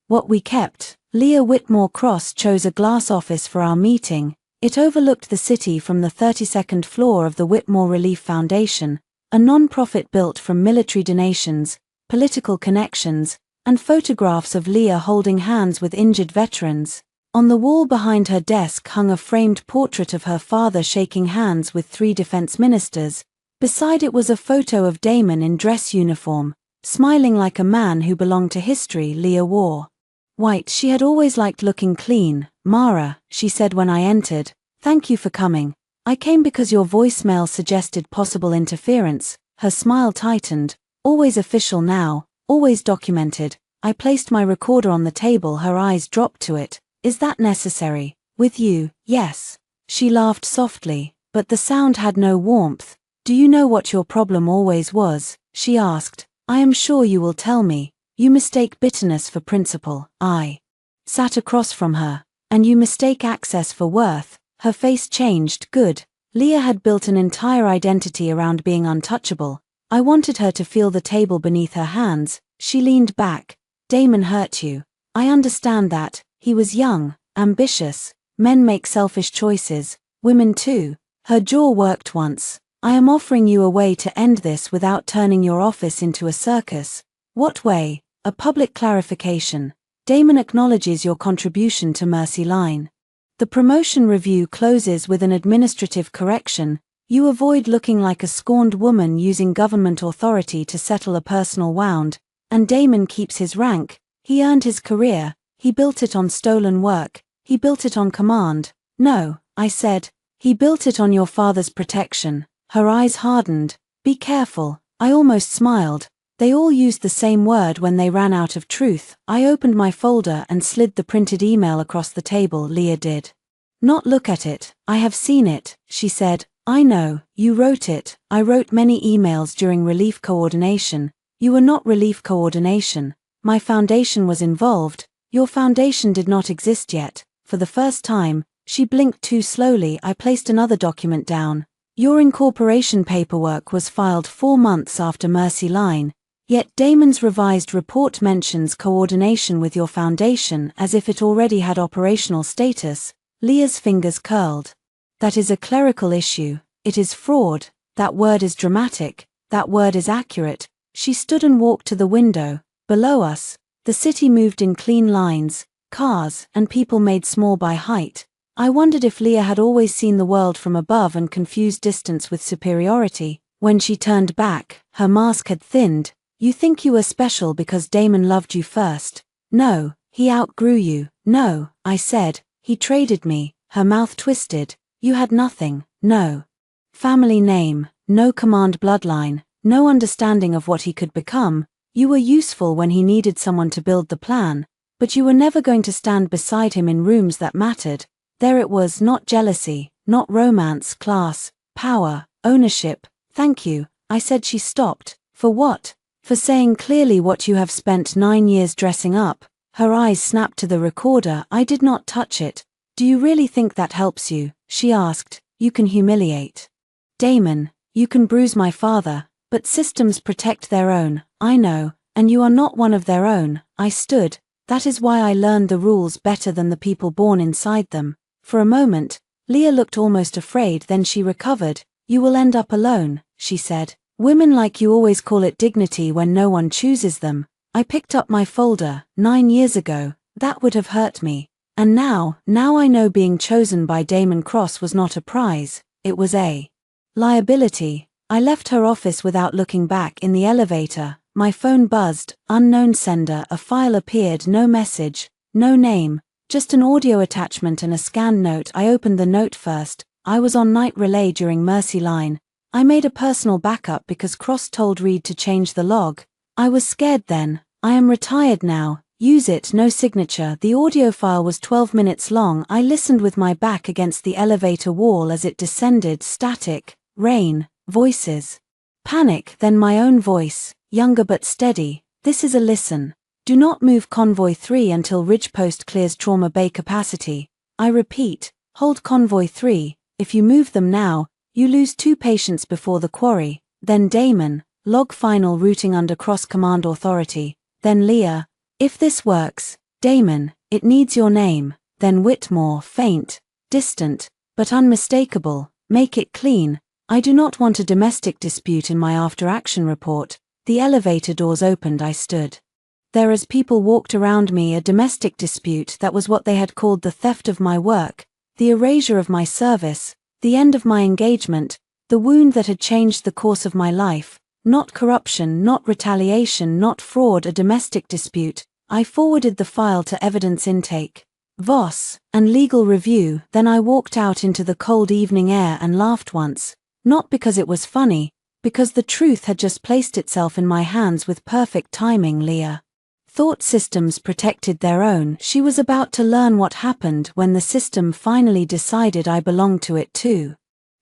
what we kept. Leah Whitmore Cross chose a glass office for our meeting. It overlooked the city from the 32nd floor of the Whitmore Relief Foundation, a non-profit built from military donations, political connections, and photographs of Leah holding hands with injured veterans. On the wall behind her desk hung a framed portrait of her father shaking hands with 3 defense ministers. Beside it was a photo of Damon in dress uniform, smiling like a man who belonged to history. Leah wore white. She had always liked looking clean. Mara, she said when I entered, thank you for coming. I came because your voicemail suggested possible interference. Her smile tightened. Always official now, always documented. I placed my recorder on the table. Her eyes dropped to it. Is that necessary? With you, yes. She laughed softly, but the sound had no warmth. Do you know what your problem always was? She asked. I am sure you will tell me. You mistake bitterness for principle. I sat across from her. And you mistake access for worth. Her face changed. Good. Leah had built an entire identity around being untouchable. I wanted her to feel the table beneath her hands. She leaned back. Damon hurt you. I understand that. He was young, ambitious. Men make selfish choices. Women too. Her jaw worked once. I am offering you a way to end this without turning your office into a circus. What way? A public clarification. Damon acknowledges your contribution to Mercy Line. The promotion review closes with an administrative correction. You avoid looking like a scorned woman using government authority to settle a personal wound, and Damon keeps his rank. He earned his career. He built it on stolen work. He built it on command. No, I said. He built it on your father's protection. Her eyes hardened. Be careful. I almost smiled. They all used the same word when they ran out of truth. I opened my folder and slid the printed email across the table. Leah did not look at it. I have seen it, she said. I know, you wrote it. I wrote many emails during relief coordination. You were not relief coordination. My foundation was involved. Your foundation did not exist yet. For the first time, she blinked too slowly. I placed another document down. Your incorporation paperwork was filed 4 months after Mercy Line, yet Damon's revised report mentions coordination with your foundation as if it already had operational status. Leah's fingers curled. That is a clerical issue. It is fraud. That word is dramatic. That word is accurate. She stood and walked to the window. Below us, the city moved in clean lines, cars and people made small by height. I wondered if Leah had always seen the world from above and confused distance with superiority. When she turned back, her mask had thinned. You think you were special because Damon loved you first. No, he outgrew you. No, I said, he traded me. Her mouth twisted. You had nothing. No family name, no command bloodline, no understanding of what he could become. You were useful when he needed someone to build the plan, but you were never going to stand beside him in rooms that mattered. There it was, not jealousy, not romance, class, power, ownership. Thank you, I said. She stopped. For what? For saying clearly what you have spent 9 years dressing up. Her eyes snapped to the recorder. I did not touch it. Do you really think that helps you? She asked. You can humiliate Damon, you can bruise my father, but systems protect their own. I know, and you are not one of their own. I stood. That is why I learned the rules better than the people born inside them. For a moment, Leah looked almost afraid, then she recovered. You will end up alone, she said. Women like you always call it dignity when no one chooses them. I picked up my folder. 9 years ago, that would have hurt me. And now I know being chosen by Damon Cross was not a prize, it was a liability. I left her office without looking back. In the elevator, my phone buzzed. Unknown sender. A file appeared. No message, no name. Just an audio attachment and a scanned note. I opened the note first. I was on night relay during Mercy Line. I made a personal backup because Cross told Reed to change the log. I was scared then. I am retired now. Use it. No signature. The audio file was 12 minutes long. I listened with my back against the elevator wall as it descended. Static, rain, voices. Panic, then my own voice, younger but steady. This is a listen. Do not move Convoy 3 until Ridgepost clears Trauma Bay capacity. I repeat, hold Convoy 3. If you move them now, you lose 2 patients before the quarry. Then Damon, log final routing under cross command authority. Then Leah. If this works, Damon, it needs your name. Then Whitmore, faint, distant, but unmistakable. Make it clean. I do not want a domestic dispute in my after-action report. The elevator doors opened. I stood there as people walked around me. A domestic dispute, that was what they had called the theft of my work, the erasure of my service, the end of my engagement, the wound that had changed the course of my life. Not corruption, not retaliation, not fraud, a domestic dispute. I forwarded the file to evidence intake, VOS, and legal review. Then I walked out into the cold evening air and laughed once. Not because it was funny, because the truth had just placed itself in my hands with perfect timing. Leah thought systems protected their own. She was about to learn what happened when the system finally decided I belonged to it too.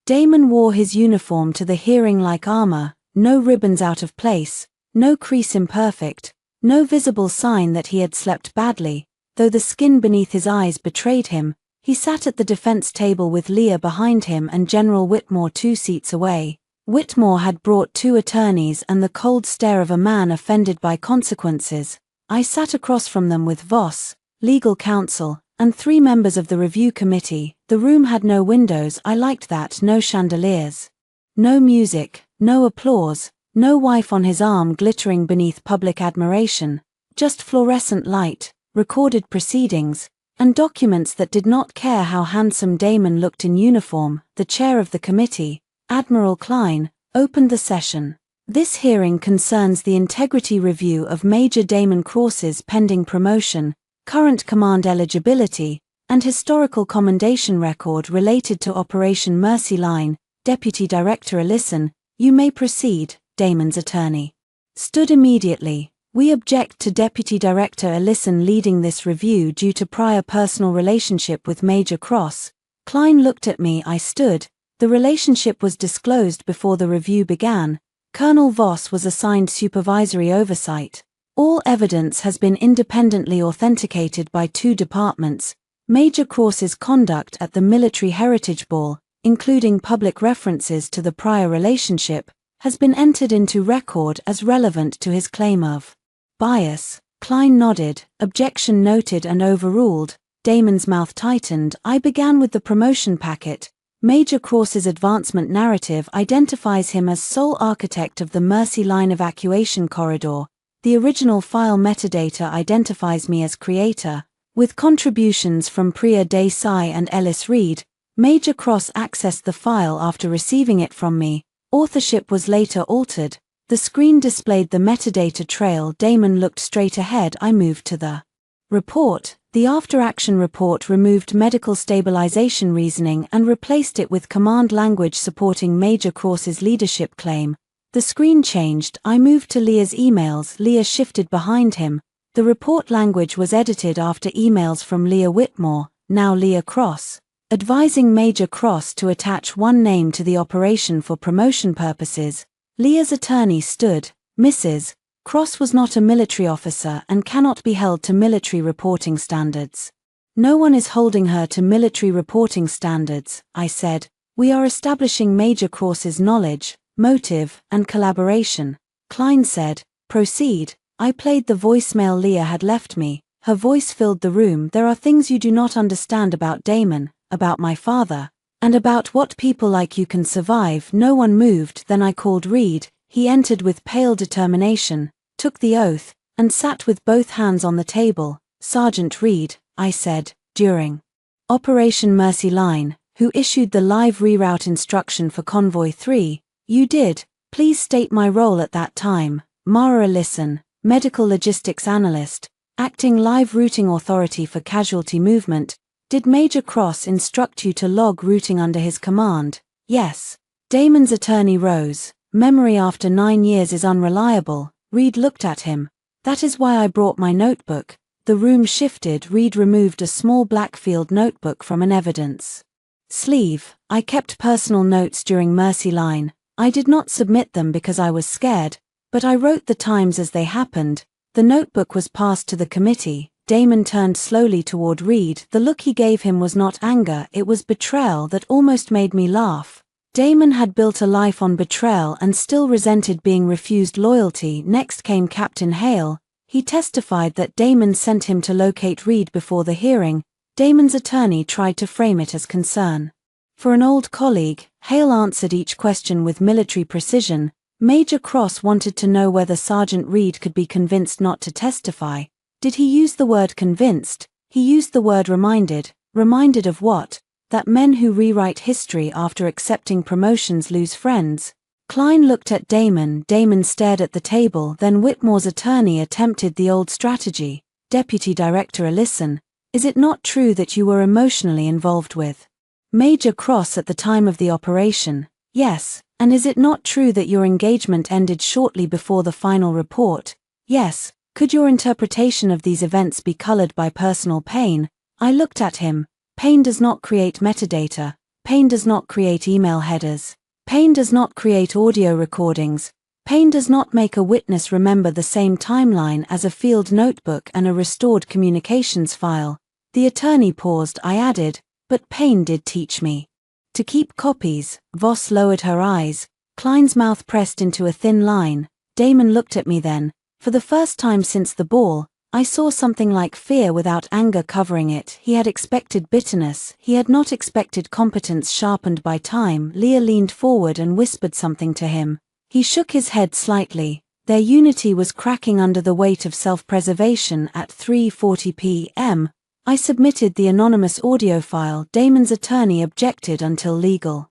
Damon wore his uniform to the hearing like armor, no ribbons out of place, no crease imperfect, no visible sign that he had slept badly, though the skin beneath his eyes betrayed him. He sat at the defense table with Leah behind him and General Whitmore 2 seats away. Whitmore had brought 2 attorneys and the cold stare of a man offended by consequences. I sat across from them with Voss, legal counsel, and 3 members of the review committee. The room had no windows. I liked that. No chandeliers. No music, no applause, no wife on his arm glittering beneath public admiration. Just fluorescent light, recorded proceedings, and documents that did not care how handsome Damon looked in uniform. The chair of the committee, Admiral Klein, opened the session. This hearing concerns the integrity review of Major Damon Cross's pending promotion, current command eligibility, and historical commendation record related to Operation Mercy Line. Deputy Director Ellison, you may proceed. Damon's attorney stood immediately. We object to Deputy Director Ellison leading this review due to prior personal relationship with Major Cross. Klein looked at me. I stood. The relationship was disclosed before the review began. Colonel Voss was assigned supervisory oversight. All evidence has been independently authenticated by 2 departments. Major Cross's conduct at the Military Heritage Ball, including public references to the prior relationship, has been entered into record as relevant to his claim of bias. Klein nodded, objection noted and overruled. Damon's mouth tightened. I began with the promotion packet. Major Cross's advancement narrative identifies him as sole architect of the Mercy Line evacuation corridor. The original file metadata identifies me as creator, with contributions from Priya Desai and Ellis Reed. Major Cross accessed the file after receiving it from me. Authorship was later altered. The screen displayed the metadata trail. Damon looked straight ahead. I moved to the report. The after-action report removed medical stabilization reasoning and replaced it with command language supporting Major Cross's leadership claim. The screen changed. I moved to Leah's emails. Leah shifted behind him. The report language was edited after emails from Leah Whitmore, now Leah Cross, advising Major Cross to attach one name to the operation for promotion purposes. Leah's attorney stood. Mrs. Cross was not a military officer and cannot be held to military reporting standards. No one is holding her to military reporting standards, I said. We are establishing Major Cross's knowledge, motive, and collaboration. Klein said, proceed. I played the voicemail Leah had left me. Her voice filled the room. There are things you do not understand about Damon, about my father, and about what people like you can survive. No one moved. Then I called Reed. He entered with pale determination, took the oath, and sat with both hands on the table. Sergeant Reed, I said, during Operation Mercy Line, who issued the live reroute instruction for Convoy 3, you did. Please state my role at that time. Mara Ellison, medical logistics analyst, acting live routing authority for casualty movement. Did Major Cross instruct you to log routing under his command? Yes. Damon's attorney rose. Memory after 9 years is unreliable. Reed looked at him. That is why I brought my notebook. The room shifted. Reed removed a small black-field notebook from an evidence sleeve. I kept personal notes during Mercy Line. I did not submit them because I was scared, but I wrote the times as they happened. The notebook was passed to the committee. Damon turned slowly toward Reed. The look he gave him was not anger, it was betrayal that almost made me laugh. Damon had built a life on betrayal and still resented being refused loyalty. Next came Captain Hale. He testified that Damon sent him to locate Reed before the hearing. Damon's attorney tried to frame it as concern for an old colleague. Hale answered each question with military precision. Major Cross wanted to know whether Sergeant Reed could be convinced not to testify. Did he use the word convinced? He used the word reminded. Reminded of what? That men who rewrite history after accepting promotions lose friends. Klein looked at Damon. Damon stared at the table. Then Whitmore's attorney attempted the old strategy. Deputy Director Ellison, is it not true that you were emotionally involved with Major Cross at the time of the operation? Yes. And is it not true that your engagement ended shortly before the final report? Yes. Could your interpretation of these events be colored by personal pain? I looked at him. Pain does not create metadata. Pain does not create email headers. Pain does not create audio recordings. Pain does not make a witness remember the same timeline as a field notebook and a restored communications file. The attorney paused. I added, but pain did teach me to keep copies. Voss lowered her eyes. Klein's mouth pressed into a thin line. Damon looked at me then. For the first time since the ball, I saw something like fear without anger covering it. He had expected bitterness. He had not expected competence sharpened by time. Leah leaned forward and whispered something to him. He shook his head slightly. Their unity was cracking under the weight of self-preservation. At 3:40 p.m., I submitted the anonymous audio file. Damon's attorney objected until legal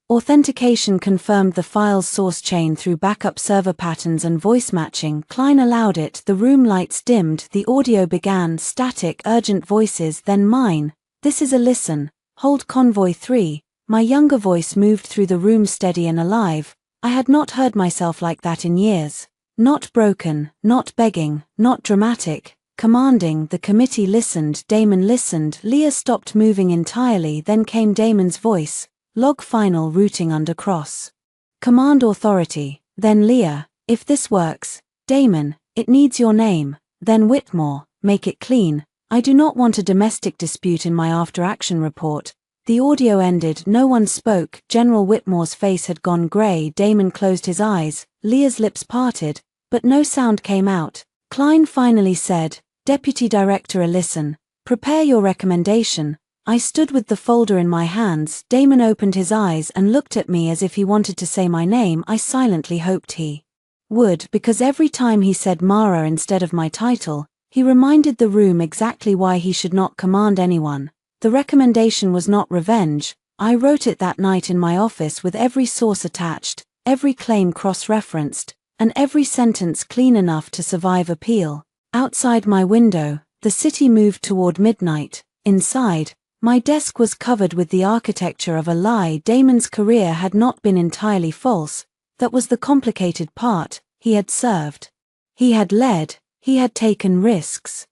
authentication confirmed the file's source chain through backup server patterns and voice matching. Klein allowed it. The room lights dimmed. The audio began. Static, urgent voices, then mine. This is a listen. Hold convoy 3. My younger voice moved through the room, steady and alive. I had not heard myself like that in years. Not broken, not begging, not dramatic. Commanding. The committee listened. Damon listened. Leah stopped moving entirely. Then came Damon's voice. Log final routing under cross. Command authority. Then Leah. If this works. Damon. It needs your name. Then Whitmore. Make it clean. I do not want a domestic dispute in my after-action report. The audio ended. No one spoke. General Whitmore's face had gone grey. Damon closed his eyes. Leah's lips parted, but no sound came out. Klein finally said, Deputy Director, listen. Prepare your recommendation. I stood with the folder in my hands. Damon opened his eyes and looked at me as if he wanted to say my name. I silently hoped he would, because every time he said Mara instead of my title, he reminded the room exactly why he should not command anyone. The recommendation was not revenge. I wrote it that night in my office with every source attached, every claim cross-referenced, and every sentence clean enough to survive appeal. Outside my window, the city moved toward midnight. Inside, my desk was covered with the architecture of a lie. Damon's career had not been entirely false. That was the complicated part. He had served. He had led. He had taken risks.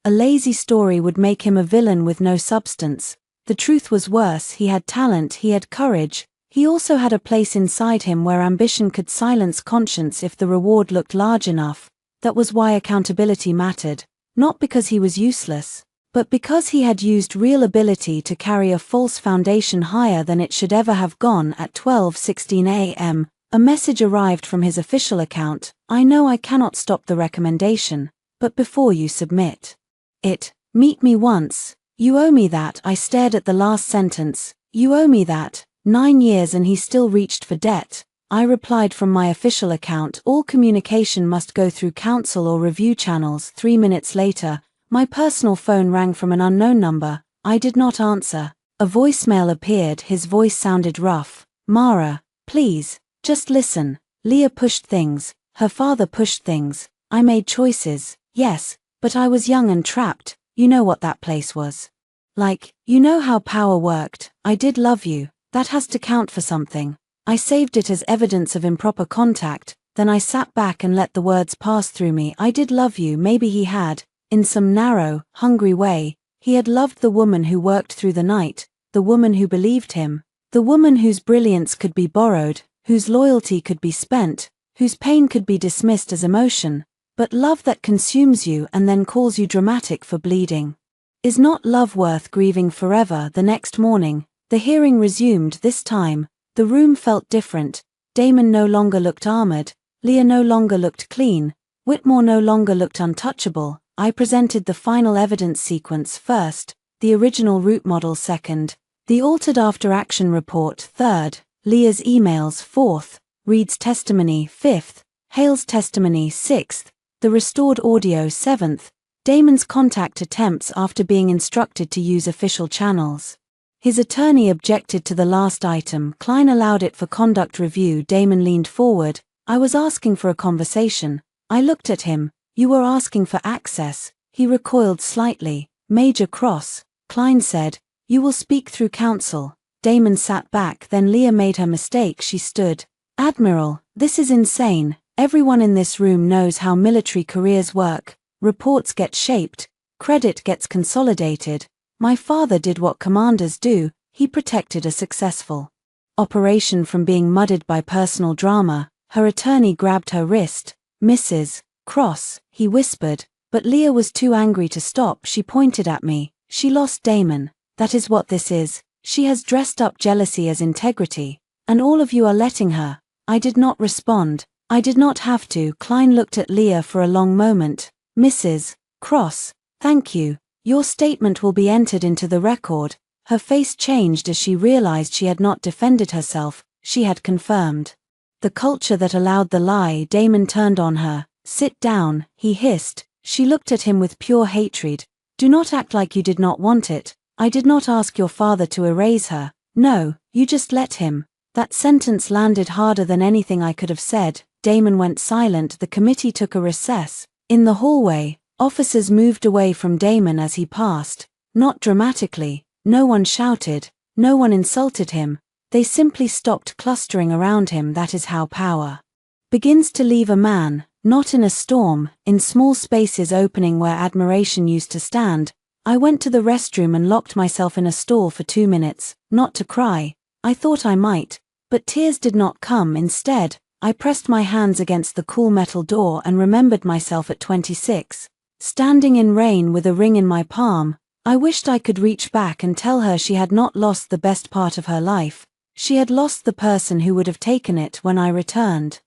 A lazy story would make him a villain with no substance. The truth was worse. He had talent. He had courage. He also had a place inside him where ambition could silence conscience if the reward looked large enough. That was why accountability mattered. Not because he was useless, but because he had used real ability to carry a false foundation higher than it should ever have gone. At 12:16 a.m., a message arrived from his official account. I know I cannot stop the recommendation, but before you submit it, meet me once. You owe me that. I stared at the last sentence. You owe me that. 9 years and he still reached for debt. I replied from my official account. All communication must go through counsel or review channels. 3 minutes later, my personal phone rang from an unknown number. I did not answer. A voicemail appeared. His voice sounded rough. Mara, please, just listen. Leah pushed things. Her father pushed things. I made choices, yes, but I was young and trapped. You know what that place was like. You know how power worked. I did love you. That has to count for something. I saved it as evidence of improper contact. Then I sat back and let the words pass through me. I did love you. Maybe he had. In some narrow, hungry way, he had loved the woman who worked through the night, the woman who believed him, the woman whose brilliance could be borrowed, whose loyalty could be spent, whose pain could be dismissed as emotion. But love that consumes you and then calls you dramatic for bleeding. Is not love worth grieving forever? The next morning, the hearing resumed. This time, the room felt different. Damon no longer looked armored, Leah no longer looked clean, Whitmore no longer looked untouchable. I presented the final evidence sequence first, the original route model second, the altered after-action report third, Leah's emails fourth, Reed's testimony fifth, Hale's testimony sixth, the restored audio seventh, Damon's contact attempts after being instructed to use official channels. His attorney objected to the last item. Klein allowed it for conduct review. Damon leaned forward. I was asking for a conversation. I looked at him. You were asking for access. He recoiled slightly. Major Cross. Klein said, you will speak through counsel. Damon sat back. Then Leah made her mistake. She stood. Admiral, this is insane. Everyone in this room knows how military careers work. Reports get shaped. Credit gets consolidated. My father did what commanders do. He protected a successful operation from being muddied by personal drama. Her attorney grabbed her wrist. Mrs. Cross, he whispered, but Leah was too angry to stop. She pointed at me. She lost Damon. That is what this is. She has dressed up jealousy as integrity, and all of you are letting her. I did not respond. I did not have to. Klein looked at Leah for a long moment. Mrs. Cross, thank you. Your statement will be entered into the record. Her face changed as she realized she had not defended herself, she had confirmed. The culture that allowed the lie. Damon turned on her. Sit down, he hissed. She looked at him with pure hatred. Do not act like you did not want it. I did not ask your father to erase her. No, you just let him. That sentence landed harder than anything I could have said. Damon went silent. The committee took a recess. In the hallway, officers moved away from Damon as he passed. Not dramatically. No one shouted. No one insulted him. They simply stopped clustering around him. That is how power begins to leave a man, not in a storm, in small spaces opening where admiration used to stand. I went to the restroom and locked myself in a stall for 2 minutes, not to cry. I thought I might, but tears did not come. Instead, I pressed my hands against the cool metal door and remembered myself at 26, standing in rain with a ring in my palm. I wished I could reach back and tell her she had not lost the best part of her life. She had lost the person who would have taken it when I returned.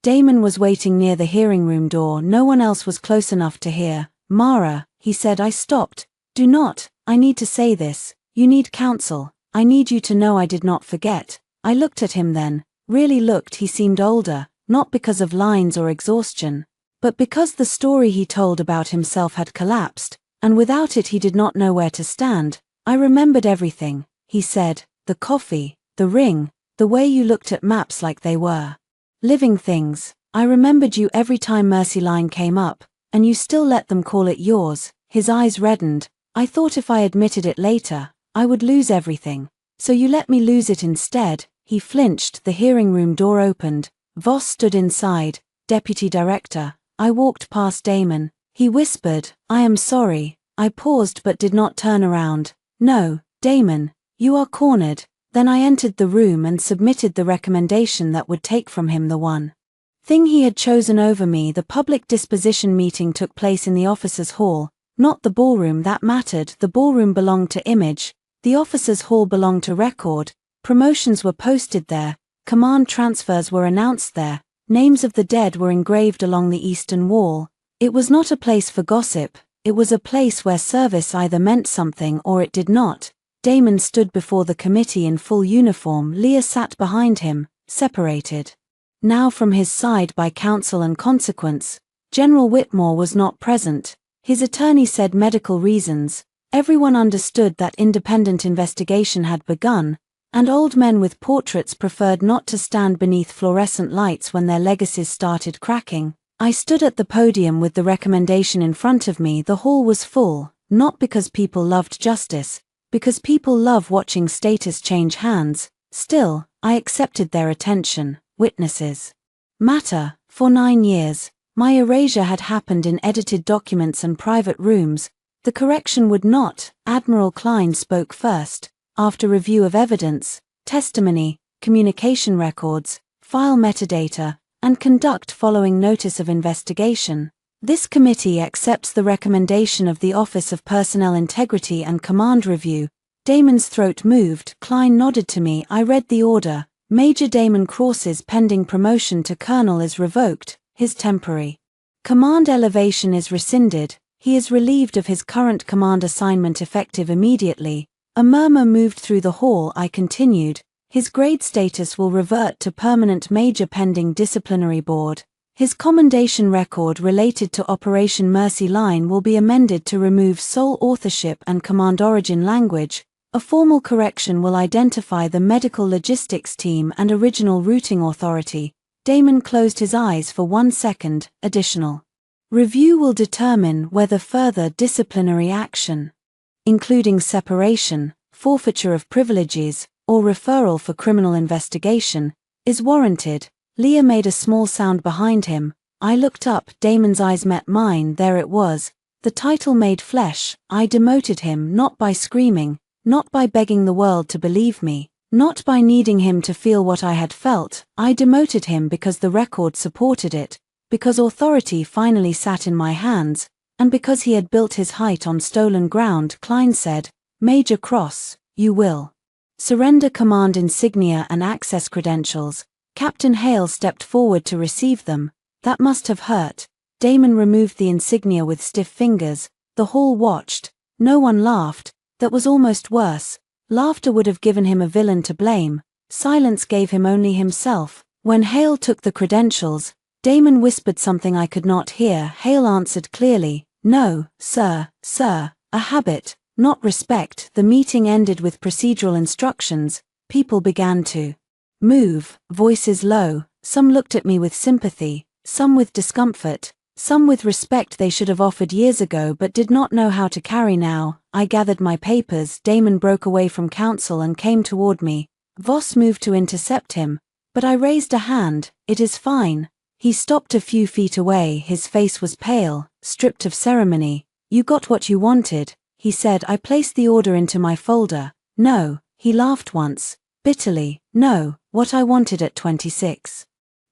Damon was waiting near the hearing room door. No one else was close enough to hear. Mara, he said. I stopped. Do not, I need to say this. You need counsel. I need you to know I did not forget. I looked at him then, really looked. He seemed older, not because of lines or exhaustion, but because the story he told about himself had collapsed, and without it he did not know where to stand. I remembered everything, he said, the coffee, the ring, the way you looked at maps like they were living things. I remembered you every time Mercy Line came up, and you still let them call it yours. His eyes reddened. I thought if I admitted it later, I would lose everything. So you let me lose it instead. He flinched. The hearing room door opened. Voss stood inside. Deputy Director. I walked past Damon. He whispered, I am sorry. I paused but did not turn around. No, Damon, you are cornered. Then I entered the room and submitted the recommendation that would take from him the one thing he had chosen over me. The public disposition meeting took place in the officers' hall, not the ballroom. That mattered. The ballroom belonged to image, the officers' hall belonged to record. Promotions were posted there, command transfers were announced there, names of the dead were engraved along the eastern wall. It was not a place for gossip, it was a place where service either meant something or it did not. Damon stood before the committee in full uniform. Leah sat behind him, separated now from his side by counsel and consequence. General Whitmore was not present. His attorney said medical reasons. Everyone understood that independent investigation had begun, and old men with portraits preferred not to stand beneath fluorescent lights when their legacies started cracking. I stood at the podium with the recommendation in front of me. The hall was full, not because people loved justice, because people love watching status change hands. Still, I accepted their attention. Witnesses matter. For 9 years, my erasure had happened in edited documents and private rooms. The correction would not. Admiral Klein spoke first. After review of evidence, testimony, communication records, file metadata, and conduct following notice of investigation, this committee accepts the recommendation of the Office of Personnel Integrity and Command Review. Damon's throat moved. Klein nodded to me. I read the order. Major Damon Cross's pending promotion to colonel is revoked. His temporary command elevation is rescinded. He is relieved of his current command assignment effective immediately. A murmur moved through the hall. I continued. His grade status will revert to permanent major pending disciplinary board. His commendation record related to Operation Mercy Line will be amended to remove sole authorship and command origin language. A formal correction will identify the medical logistics team and original routing authority. Damon closed his eyes for 1 second. Additional review will determine whether further disciplinary action, including separation, forfeiture of privileges, or referral for criminal investigation, is warranted. Leah made a small sound behind him. I looked up. Damon's eyes met mine. There it was. The title made flesh. I demoted him not by screaming, not by begging the world to believe me, not by needing him to feel what I had felt. I demoted him because the record supported it, because authority finally sat in my hands, and because he had built his height on stolen ground. Klein said, Major Cross, you will surrender command insignia and access credentials. Captain Hale stepped forward to receive them. That must have hurt. Damon removed the insignia with stiff fingers. The hall watched. No one laughed. That was almost worse. Laughter would have given him a villain to blame. Silence gave him only himself. When Hale took the credentials, Damon whispered something I could not hear. Hale answered clearly, "No, sir, a habit, not respect." The meeting ended with procedural instructions. People began to move, voices low. Some looked at me with sympathy, some with discomfort, some with respect they should have offered years ago but did not know how to carry now. I gathered my papers. Damon broke away from counsel and came toward me. Voss moved to intercept him, but I raised a hand. "It is fine." He stopped a few feet away. His face was pale, stripped of ceremony. "You got what you wanted," he said. I placed the order into my folder. "No," he laughed once, bitterly. "No, what I wanted at 26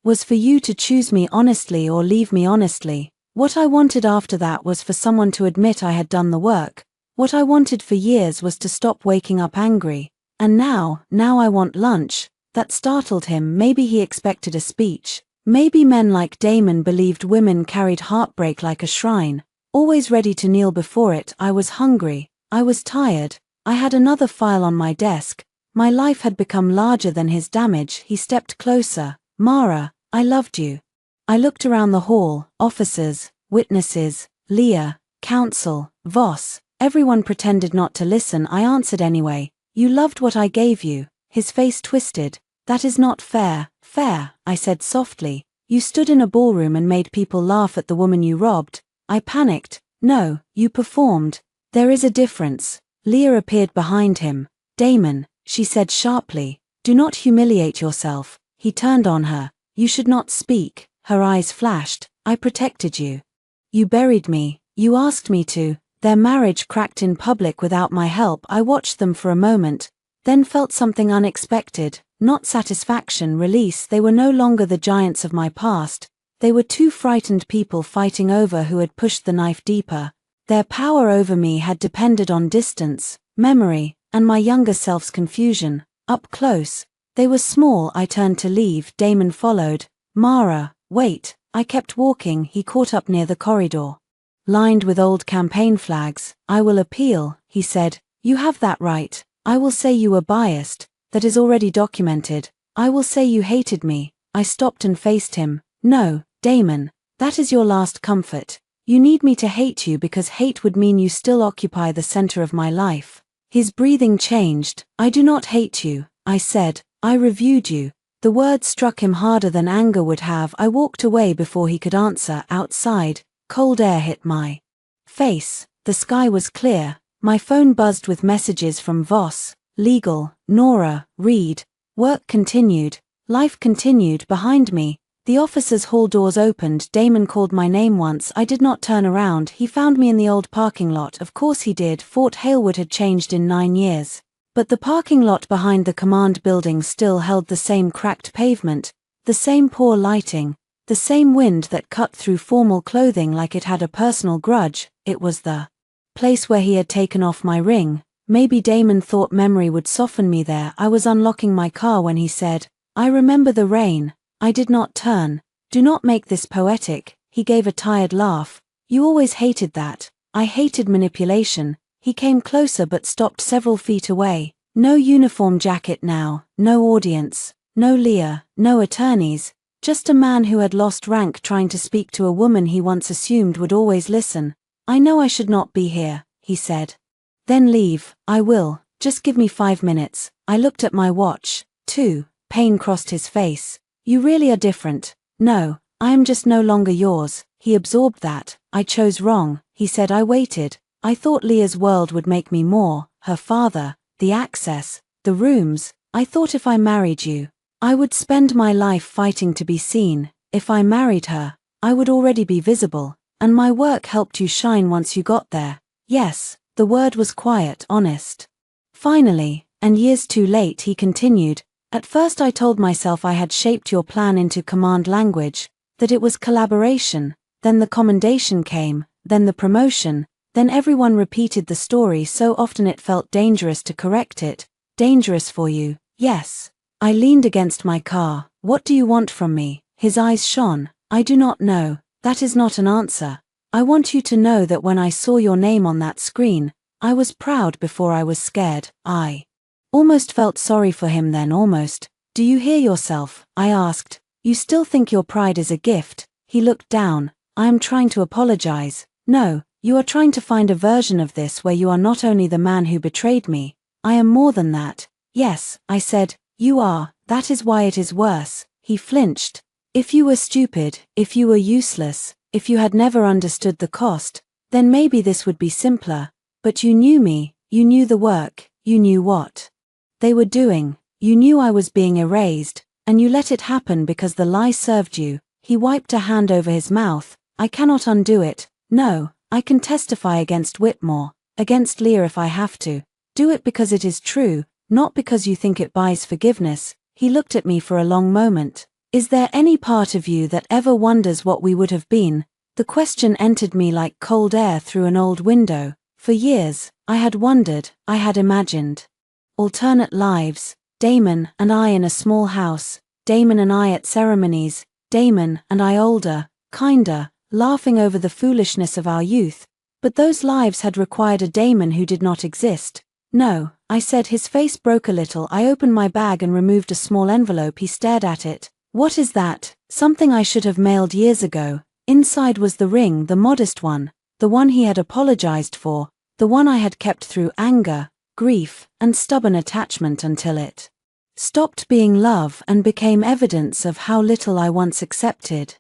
was for you to choose me honestly or leave me honestly. What I wanted after that was for someone to admit I had done the work. What I wanted for years was to stop waking up angry. And now I want lunch." That startled him. Maybe he expected a speech. Maybe men like Damon believed women carried heartbreak like a shrine, always ready to kneel before it. I was hungry. I was tired. I had another file on my desk. My life had become larger than his damage. He stepped closer. "Mara, I loved you." I looked around the hall. Officers, witnesses, Leah, counsel, Voss. Everyone pretended not to listen. I answered anyway. "You loved what I gave you." His face twisted. "That is not fair." "Fair," I said softly. "You stood in a ballroom and made people laugh at the woman you robbed." I panicked. "No, you performed." "There is a difference." Leah appeared behind him. "Damon," she said sharply, "do not humiliate yourself." He turned on her. "You should not speak." Her eyes flashed. "I protected you. You buried me. You asked me to." Their marriage cracked in public without my help. I watched them for a moment, then felt something unexpected. Not satisfaction, release. They were no longer the giants of my past. They were two frightened people fighting over who had pushed the knife deeper. Their power over me had depended on distance, memory, and my younger self's confusion. Up close, they were small. I turned to leave. Damon followed. "Mara, wait." I kept walking. He caught up near the corridor, lined with old campaign flags. "I will appeal," he said. "You have that right. I will say you were biased. That is already documented. I will say you hated me." I stopped and faced him. "No, Damon, that is your last comfort. You need me to hate you because hate would mean you still occupy the center of my life." His breathing changed. "I do not hate you," I said. "I reviewed you." The word struck him harder than anger would have. I walked away before he could answer. Outside, cold air hit my face. The sky was clear. My phone buzzed with messages from Voss, legal, Nora, Reed. Work continued. Life continued. Behind me, the officers' hall doors opened. Damon called my name once. I did not turn around. He found me in the old parking lot. Of course he did. Fort Halewood had changed in 9 years. But the parking lot behind the command building still held the same cracked pavement, the same poor lighting, the same wind that cut through formal clothing like it had a personal grudge. It was the place where he had taken off my ring. Maybe Damon thought memory would soften me there. I was unlocking my car when he said, "I remember the rain." I did not turn. "Do not make this poetic." He gave a tired laugh. "You always hated that." I hated manipulation. He came closer but stopped several feet away. No uniform jacket now, no audience, no Leah, no attorneys, just a man who had lost rank trying to speak to a woman he once assumed would always listen. "I know I should not be here," he said. "Then leave." "I will, just give me 5 minutes." I looked at my watch. 2. Pain crossed his face. "You really are different." "No, I am just no longer yours." He absorbed that. "I chose wrong," he said. I waited. I thought Leah's world would make me more, her father, the access, the rooms. I thought if I married you, I would spend my life fighting to be seen. If I married her, I would already be visible, and my work helped you shine once you got there. Yes, the word was quiet, honest. "Finally, and years too late," he continued. "At first I told myself I had shaped your plan into command language, that it was collaboration. Then the commendation came, then the promotion, then everyone repeated the story so often it felt dangerous to correct it. Dangerous for you, yes." I leaned against my car. "What do you want from me?" His eyes shone. "I do not know." That is not an answer. I want you to know that when I saw your name on that screen, I was proud before I was scared. I almost felt sorry for him then, almost. Do you hear yourself? I asked. You still think your pride is a gift? He looked down. I am trying to apologize. No, you are trying to find a version of this where you are not only the man who betrayed me. I am more than that. Yes, I said, you are. That is why it is worse. He flinched. If you were stupid, if you were useless, if you had never understood the cost, then maybe this would be simpler. But you knew me, you knew the work, you knew what they were doing, you knew I was being erased, and you let it happen because the lie served you. He wiped a hand over his mouth. I cannot undo it. No, I can testify against Whitmore, against Leah if I have to. Do it because it is true, not because you think it buys forgiveness. He looked at me for a long moment. Is there any part of you that ever wonders what we would have been? The question entered me like cold air through an old window. For years, I had wondered, I had imagined alternate lives, Damon and I in a small house, Damon and I at ceremonies, Damon and I older, kinder, laughing over the foolishness of our youth. But those lives had required a Damon who did not exist. No, I said. His face broke a little. I opened my bag and removed a small envelope. He stared at it. What is that? Something I should have mailed years ago. Inside was the ring, the modest one, the one he had apologized for, the one I had kept through anger, grief, and stubborn attachment until it stopped being love and became evidence of how little I once accepted.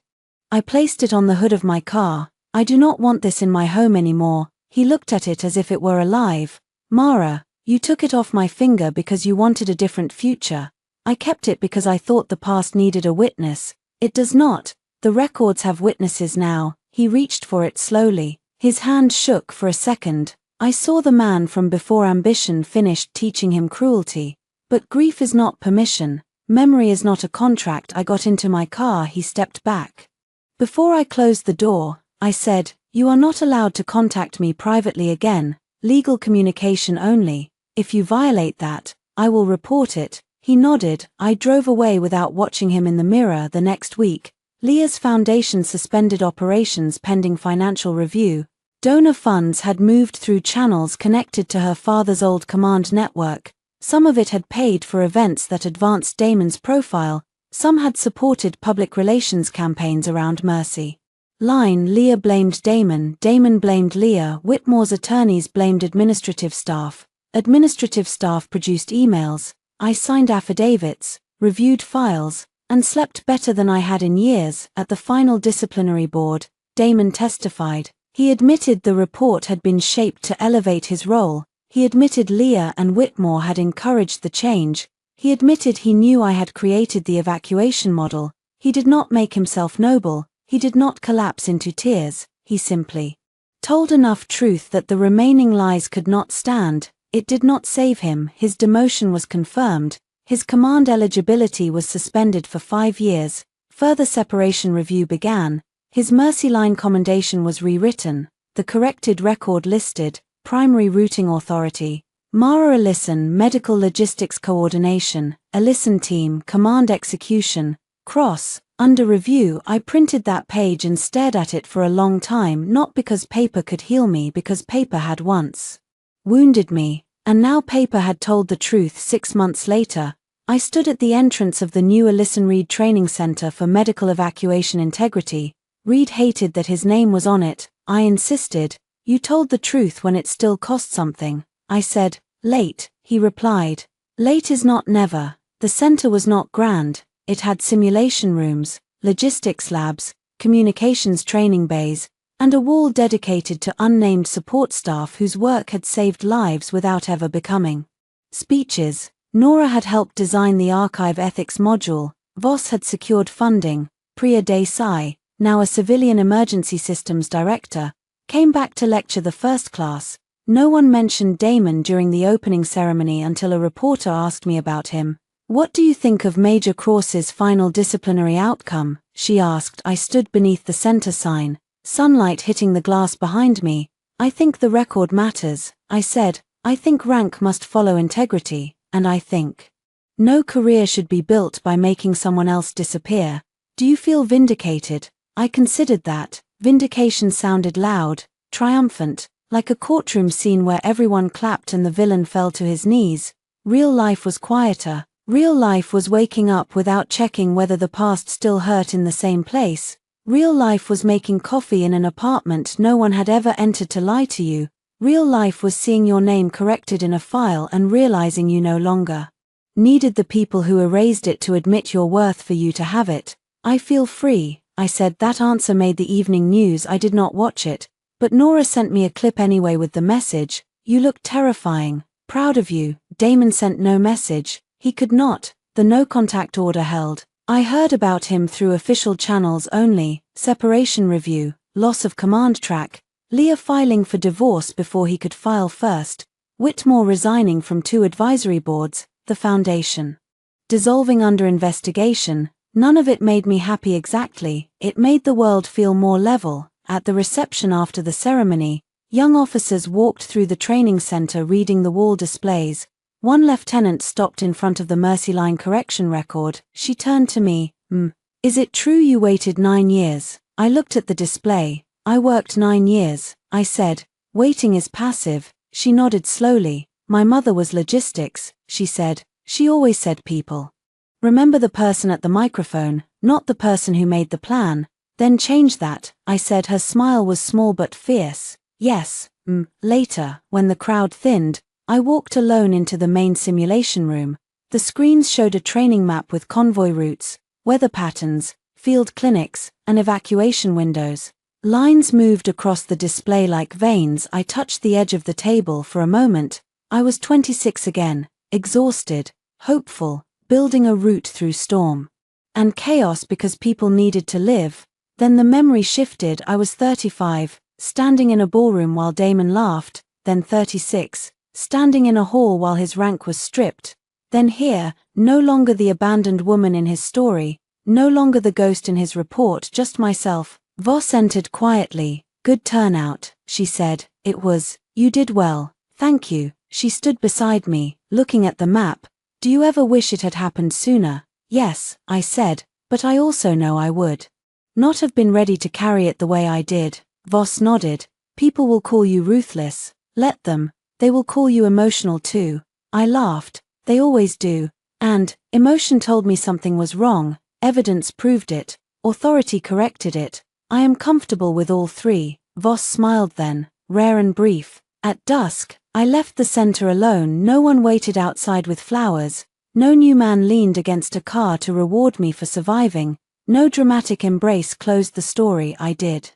I placed it on the hood of my car. I do not want this in my home anymore. He looked at it as if it were alive. Mara, you took it off my finger because you wanted a different future. I kept it because I thought the past needed a witness. It does not. The records have witnesses now. He reached for it slowly. His hand shook for a second. I saw the man from before ambition finished teaching him cruelty. But grief is not permission. Memory is not a contract. I got into my car. He stepped back. Before I closed the door, I said, you are not allowed to contact me privately again. Legal communication only. If you violate that, I will report it. He nodded. I drove away without watching him in the mirror. The next week, Leah's foundation suspended operations pending financial review. Donor funds had moved through channels connected to her father's old command network. Some of it had paid for events that advanced Damon's profile. Some had supported public relations campaigns around Mercy. Leah blamed Damon. Damon blamed Leah. Whitmore's attorneys blamed administrative staff. Administrative staff produced emails. I signed affidavits, reviewed files, and slept better than I had in years. At the final disciplinary board, Damon testified. He admitted the report had been shaped to elevate his role. He admitted Leah and Whitmore had encouraged the change. He admitted he knew I had created the evacuation model. He did not make himself noble. He did not collapse into tears. He simply told enough truth that the remaining lies could not stand. It did not save him. His demotion was confirmed. His command eligibility was suspended for 5 years. Further separation review began. His Mercy Line commendation was rewritten. The corrected record listed primary routing authority, Mara Ellison, medical logistics coordination, Ellison team, command execution, cross, under review. I printed that page and stared at it for a long time, not because paper could heal me, because paper had once wounded me, and now paper had told the truth. 6 months later, I stood at the entrance of the new Ellison Reed Training Center for Medical Evacuation Integrity. Reed hated that his name was on it. I insisted, you told the truth when it still cost something. I said, late. He replied, late is not never. The center was not grand. It had simulation rooms, logistics labs, communications training bays, and a wall dedicated to unnamed support staff whose work had saved lives without ever becoming speeches. Nora had helped design the archive ethics module. Voss had secured funding. Priya Desai, now a civilian emergency systems director, came back to lecture the first class. No one mentioned Damon during the opening ceremony until a reporter asked me about him. What do you think of Major Cross's final disciplinary outcome? She asked. I stood beneath the center sign, sunlight hitting the glass behind me. I think the record matters, I said. I think rank must follow integrity, and I think no career should be built by making someone else disappear. Do you feel vindicated? I considered that. Vindication sounded loud, triumphant, like a courtroom scene where everyone clapped and the villain fell to his knees. Real life was quieter. Real life was waking up without checking whether the past still hurt in the same place. Real life was making coffee in an apartment no one had ever entered to lie to you. Real life was seeing your name corrected in a file and realizing you no longer needed the people who erased it to admit your worth for you to have it. I feel free, I said. That answer made the evening news. I did not watch it, but Nora sent me a clip anyway with the message, "You look terrifying. Proud of you." Damon sent no message. He could not. The no contact order held. I heard about him through official channels only: separation review, loss of command track, Leah filing for divorce before he could file first, Whitmore resigning from 2 advisory boards, the foundation dissolving under investigation. None of it made me happy exactly. It made the world feel more level. At the reception after the ceremony, young officers walked through the training center reading the wall displays. One lieutenant stopped in front of the Mercy Line correction record. She turned to me. Is it true you waited 9 years? I looked at the display. I worked 9 years, I said. Waiting is passive. She nodded slowly. My mother was logistics, she said. She always said people remember the person at the microphone, not the person who made the plan. Then change that, I said. Her smile was small but fierce. Yes. Later, when the crowd thinned, I walked alone into the main simulation room. The screens showed a training map with convoy routes, weather patterns, field clinics, and evacuation windows. Lines moved across the display like veins. I touched the edge of the table for a moment. I was 26 again, exhausted, hopeful, building a route through storm and chaos because people needed to live. Then the memory shifted. I was 35, standing in a ballroom while Damon laughed, then 36, standing in a hall while his rank was stripped. Then here, no longer the abandoned woman in his story, no longer the ghost in his report, just myself. Voss entered quietly. Good turnout, she said. It was. You did well. Thank you. She stood beside me, looking at the map. Do you ever wish it had happened sooner? Yes, I said, but I also know I would not have been ready to carry it the way I did. Voss nodded. People will call you ruthless. Let them. They will call you emotional too. I laughed. They always do. And emotion told me something was wrong. Evidence proved it. Authority corrected it. I am comfortable with all three. Voss smiled then, rare and brief. At dusk, I left the center alone. No one waited outside with flowers. No new man leaned against a car to reward me for surviving. No dramatic embrace closed the story. I did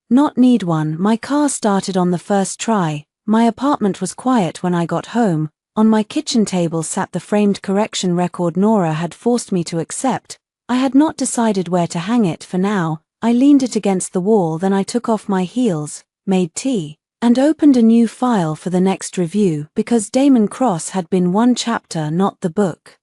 not need one. My car started on the first try. My apartment was quiet when I got home. On my kitchen table sat the framed correction record Nora had forced me to accept. I had not decided where to hang it for now. I leaned it against the wall. Then I took off my heels, made tea, and opened a new file for the next review because Damon Cross had been one chapter, not the book.